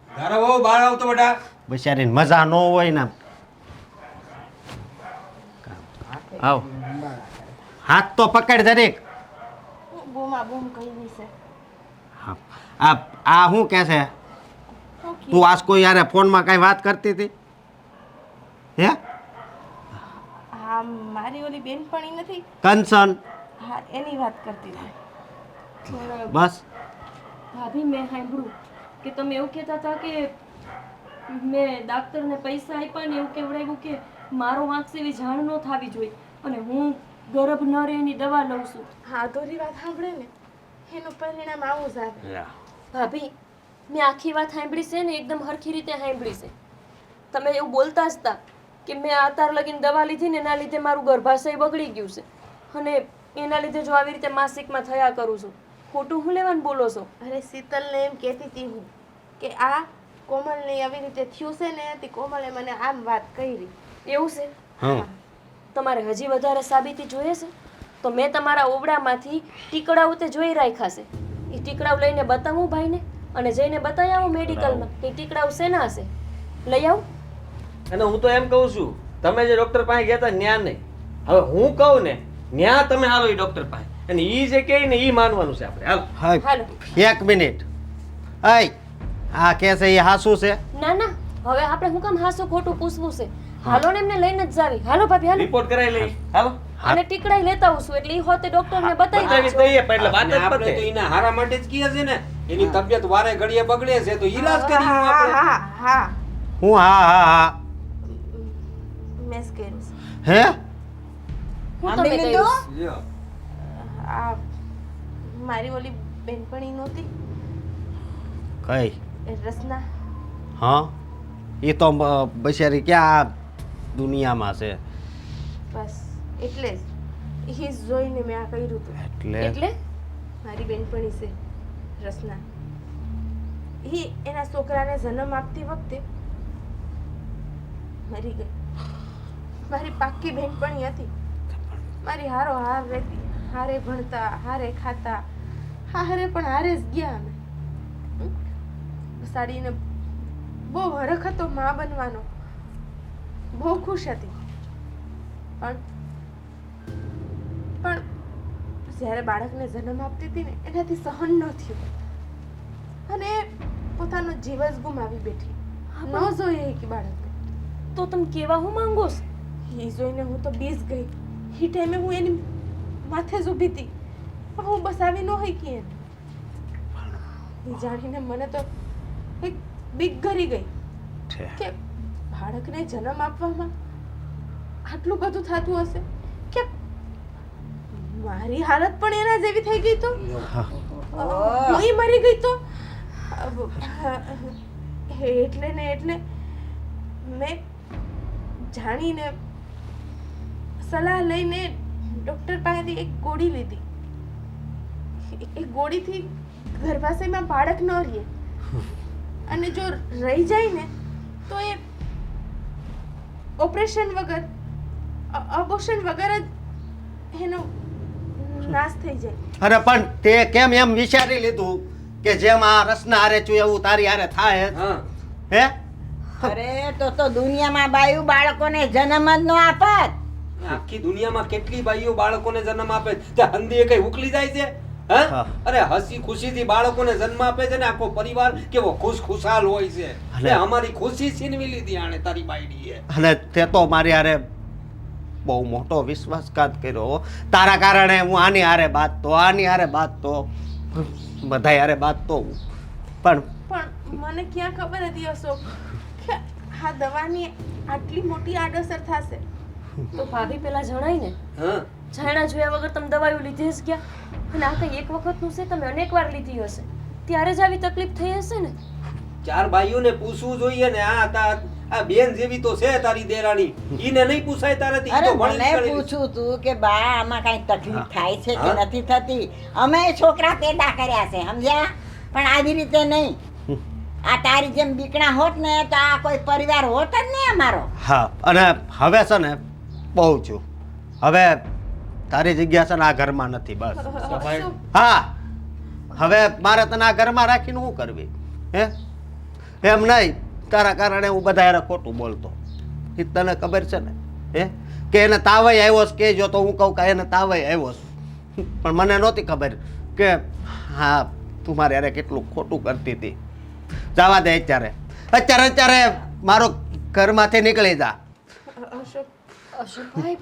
તારા બહુ બહાર આવતો બેટા. બિચારીને મજા ન હોય ને આવ. હાથ તો પકડ દરેક. બૂમા બૂમ કરી છે. હા. આ શું કે છે તું આજ કોઈ યારે ફોનમાં કઈ વાત કરતી હતી હે હા મારી ઓલી બેનપણી નથી, કંચન હા એની વાત કરતી હતી. પણ બસ ભાભી મેં સાંભળ્યું કે તમે એવું કહેતા હતા કે મેં ડાક્ટરને પૈસા આપ્યા ને એવું કહેવડાવ્યું કે મારો વાંક છે એવી જાણ ન થવી જોઈએ અને હું ગર્ભ ન રહે એની દવા લઉં છું. હા અધૂરી વાત સાંભળે ને એનું પરિણામ આવું જ આવે. ભાભી, મેં આખી વાત સાંભળી છે ને એકદમ હરખી રીતે સાંભળી છે. તમે એવું બોલતા જ હતા કે મેં આતાર લગીને દવા લીધી ને એના લીધે મારું ગર્ભાશય બગડી ગયું છે અને એના લીધે જો આવી રીતે માસિકમાં થયા કરું છું. ખોટું હું લેવાનું બોલો છો? અરે શીતલને એમ કહેતી હતી હું કે આ કોમલને આવી રીતે થયું છે ને તે કોમલે મને આમ વાત કરી. એવું છે? હા તમારે હજી વધારે સાબિતી જોઈએ છે તો મેં તમારા ઓરડામાંથી ટીકડાઓ તે જોઈ રાખ્યા છે. એ ટીકડાઓ લઈને બતાવું ભાઈને અને જઈને બતાવી આવો મેડિકલમાં કે ટીકડાઓ શેના હશે. લઈ આવું. અને હું તો એમ કહું છું તમે જે ડોક્ટર પાસે ગયા હતા ન્યા નહીં. હવે હું કહું ને ન્યા તમે હાલો એ ડોક્ટર પાસે અને ઈ જે કહે ને ઈ માનવાનું છે આપણે. હાલો. હા હાલો. એક મિનિટ અય આ કે છે એ હાસુ છે ના ના, હવે આપણે હું કામ હાસો ખોટું પૂછવું છે? હાલો ને એમને લઈને જ જાવી. હાલો ભાભી હાલો. રિપોર્ટ કરાવી લઈ. હાલો. અને ટીકડાઈ લેતા આવશું એટલે ઈ હોતે ડોક્ટરને બતાવી બતાવી દેજો. દઈએ એટલે વાત અને જ આપણે તો પતે. એના હારા માટે જ કીએ છે ને. એની તબિયત વારે ઘડીએ બગડે છે તો ઈલાજ કરીએ હા આપણે. હા હા હું હા હા હા મેં જ કર્યું છે. હે હું સાંભળી તમે લીધું? કહ્યું. લ્યો. આ મારી ઓલી બેનપણી નહોતી કઈ એ રસના, હા એ તો બિચારી ક્યાં દુનિયામાં છે બસ એટલે જ એ જોઈને મેં આ કર્યું હતું. એટલે એટલે મારી બેનપણી છે રસના, એ એના છોકરાને જન્મ આપતી વખતે મરી ગઈ. મારી પાક્કી બેનપણી હતી, મારી હારો હાર રહેતી, હારે ભણતા, હારે ખાતા, હારે પણ હારે જ ગયા અમે. સાડીને બહુ હરખ હતો મા બનવાનો, બહુ ખુશ હતી. પણ જ્યારે બાળકને જન્મ આપતી હતી ને એનાથી સહન ન થયું અને પોતાનો જીવ જ ગુમાવી બેઠી. ન જોઈએ કે બાળકને તો તમે કેવા હું માંગો છો? એ જોઈને હું તો બીસ ગઈ. એ ટાઈમે હું એની માથે જ ઊભી હતી, પણ હું બસ આવી ન શકી. એ જાણીને મને તો એક બીક ગરી ગઈ કે બાળકને જન્મ આપવામાં આટલું બધું થતું હશે, કે મારી હાલત પણ એના જેવી થઈ ગઈ તો હું મરી ગઈ તો. એટલે ને એટલે મેં જાણીને સલાહ લઈને ડૉક્ટર પાસેથી એક ગોળી લીધી. એ ગોળીથી ગર્ભાશયમાં બાળક ન રહે, અને જો રહી જાય ને તો એ ઓપરેશન વગર, અબોર્શન વગર જ એનો નાશ થઈ જાય. અરે પણ તે કેમ એમ વિચારી લીધું કે જેમ આ રસના હારે છું એવું તારી હારે થાય? હા હે? અરે તો દુનિયામાં બાયું બાળકોને જન્મ જ ન આપત. આખી દુનિયામાં કેટલી બાઈઓ બાળકોને જન્મ આપે છે, તે હંધી કઈ ઉકલી જાય છે? હા? હા. અરે હસી ખુશીથી બાળકોને જન્મ આપે છે ને આખો પરિવાર કેવો ખુશાલ હોય છે. અને- એટલે અમારી ખુશી છીનવી લીધી આણે તારી બાઈડીએ. અને તે તો મારી હારે બહુ મોટો વિશ્વાસઘાત કર્યો. તારા કારણે હું આની હારે બાંધતો બધાય હારે બાંધતો હું. પણ પણ મને ક્યાં ખબર હતી અશોક કે આ દવાની આટલી મોટી આડઅસર થશે. તો ભાભી પેલા જણાય ને, હા જાણ્યા જોયા વગર તમે દવાઈઓ લીધી જ ગયા. અને આ કંઈ એક વખતનું છે, તમે અનેક વાર લીધી હશે, ત્યારે જ આવી તકલીફ થઈ હશે ને. ચાર ભાઈઓને પૂછવું જોઈએ ને. આ બેન જેવી તો છે તારી દેરાણી, ઈને નહીં પૂછાય તારાથી. ઈ અરે તો ભણી મને ગણેલી. પૂછું તું કે બા આમાં કઈ તકલીફ થાય છે કે હા. નથી થતી. અમે છોકરા પેદા કર્યા છે, સમજ્યા? પણ આવી રીતે નહીં. આ તારી જેમ બીકણા હોત ને તો આ કોઈ પરિવાર હોત જ નહીં અમારો. હા, અને હવે છે ને બહુ છું. હવે તારી જગ્યા છે ને આ ઘરમાં નથી. બસ અશોક, હા, હવે મારે તને આ ઘરમાં રાખીને શું કરવી? હે? એમ નહીં, તારા કારણે હું બધા હારે ખોટું બોલતો. એ તને ખબર છે ને? હે? કે એને તાવય આવ્યો છે કહેજો તો હું કહું કે એને તાવય આવ્યો છે. પણ મને નહોતી ખબર કે હા તું મારે યારે કેટલું ખોટું કરતી હતી. જવા દે અત્યારે મારો ઘરમાંથી નીકળી જા. અશોક, અશોકભાઈ,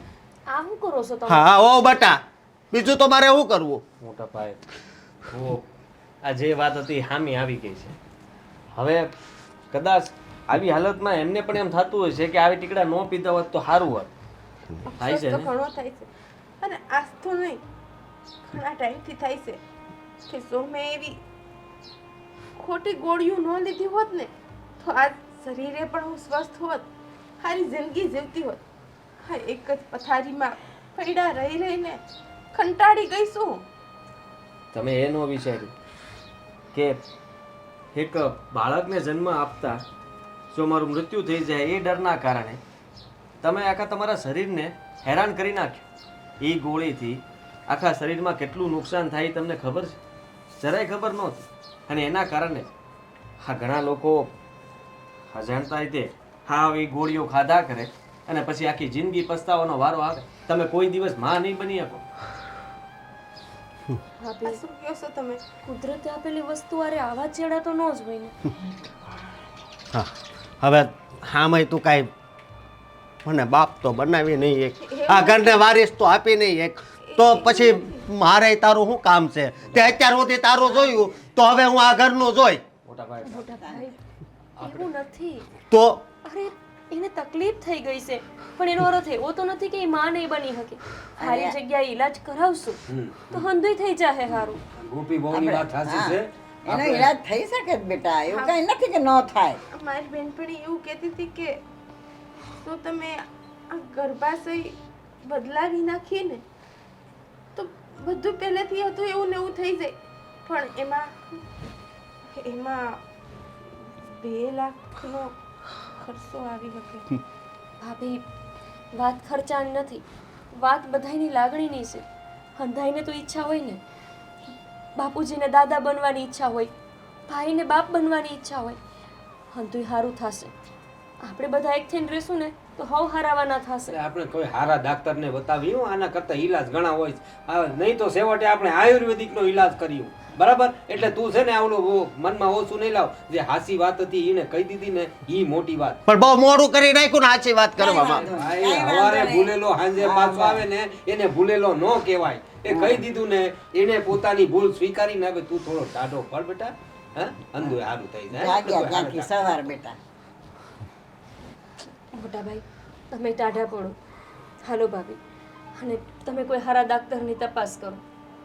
આ શું કરો છો તમે? હા ઓ બટા, બીજું તો મારે શું કરવું? મોટા ભાઈ, હું આ જે વાત હતી હામી આવી ગઈ છે. હવે કદાચ આવી હાલતમાં એમને પણ એમ થતું હોય છે કે આવી ટીકડા ન પીધા હોત તો સારું હોત. થાય છે અફસોસ તો ને? ઘણો થાય છે. અને આજ તો નહીં, ઘણા ટાઈમથી થાય છે કે જો મેં એવી ખોટી ગોળીઓ ન લીધી હોત ને તો આજ શરીરે પણ હું સ્વસ્થ હોત, સારી જિંદગી જીવતી હોત. હા, એક જ પથારીમાં પૈડા રહી રહીને કંટાળી ગઈ છું. તમે એ ન વિચાર્યું કે એક બાળકને જન્મ આપતા જો મારું મૃત્યુ થઈ જાય એ ડરના કારણે તમે આખા તમારા શરીરને હેરાન કરી નાખ્યું. એ ગોળીથી આખા શરીરમાં કેટલું નુકસાન થાય એ તમને ખબર છે? જરાય ખબર નહોતી. અને એના કારણે હા ઘણા લોકો અજાણતા રીતે હા આવી ગોળીઓ ખાધા કરે અને પછી આખી જિંદગી પસ્તાવાનો વારો આવે. તમે કોઈ દિવસ માં નહીં બની શકો. આ શું કહો છો તમે? કુદરતે આપેલી વસ્તુ અરે આવા ચેડા તો ન જ હોય ને. હા, હવે આમાંય તું કાંઈ મને બાપ તો બનાવી નહીં એક, આ ઘરને વારીસ તો આપી નહીં એક, તો પછી મારે તારું શું કામ છે? તે અત્યાર સુધી તારું જોયું તો હવે હું આ ઘરનું જોઈ. મોટા ભાઈ, મોટા ભાઈ, એવું નથી. તો અરે એને તકલીફ થઈ ગઈ છે, પણ એનો અર્થ એવો તો નથી કે એ માં નહીં બની શકે. સારી જગ્યાએ ઈલાજ કરાવશું તો હંધુય થઈ જાહે હારું. ગોપી બહુની વાત સાચી હા. છે. એનો ઈલાજ થઈ શકે જ બેટા, એવું કઈ નથી કે ન થાય. મારી બેનપણી એવું કહેતી હતી કે જો તમે આ ગર્ભાશય બદલાવી નાખીએ ને તો બધું પહેલેથી હતું એવું ને એવું થઈ જાય. પણ એમાં 2 લાખનો ખર્ચો આવી શકે. ભાભી, વાત ખર્ચાની નથી, વાત બધાયની લાગણીની છે. હંધાઈને તો ઈચ્છા હોય ને, બાપુજીને દાદા બનવાની ઈચ્છા હોય, ભાઈને બાપ બનવાની ઈચ્છા હોય. હંધુય સારું થશે. આપણે બધા એક થઈને રહેશું ને તો હવ હારાવાના થશે. એટલે આપણે કોઈ સારા ડાક્ટરને બતાવ્યું, આના કરતા ઈલાજ ઘણા હોય છે. નહીં તો છેવટે આપણે આયુર્વેદિકનો ઈલાજ કર્યું. બરાબર એટલે તું છે ને આવડું મનમાં ઓછું નહીં લાવ જે હાસી વાત હતી એને કહી દીધી ને ઈ મોટી વાત પણ બહુ મોડું કરી નાખ્યું ને સાચી વાત કરવામાં ભાઈ હવારે ભૂલેલો હાંજે પાછો આવે ને એને ભૂલેલો ન કહેવાય એ કહી દીધું ને એને પોતાની ભૂલ સ્વીકારીને હવે તું થોડો ટાઢો પડ બેટા હા અંધું સારું થઈ જાય જાગ્યા ત્યાંથી સવાર બેટા. મોટા ભાઈ તમે ટાઢા પડો. હાલો ભાભી, અને તમે કોઈ સારા ડાક્ટરની તપાસ કરો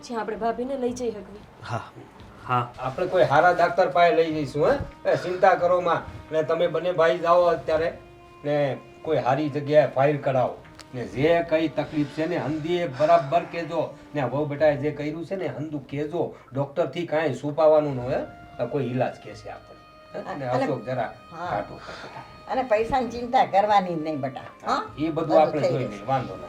જ્યાં આપણે ભાભીને લઈ જઈ શકીએ. હા હા આપણે કોઈ સારા ડાક્ટર પાસે લઈ જઈશું હે ચિંતા કરો માં ને તમે બંને ભાઈ જાઓ અત્યારે ને કોઈ સારી જગ્યાએ ફાઇલ કરાવો ને જે કઈ તકલીફ છે ને હંધી બરાબર કેજો ને વહુ બેટાએ જે કર્યું છે ને હંધું કેજો ડોક્ટર થી કાંઈ છુપાવવાનું ન હોય કોઈ ઈલાજ કહેશે આપણે અને અશોક જરા હા. કાઢો બેટા અને પૈસાની ચિંતા કરવાની જ નહીં બેટા. હા એ બધું આપણે જોઈ લઈએ વાંધો ના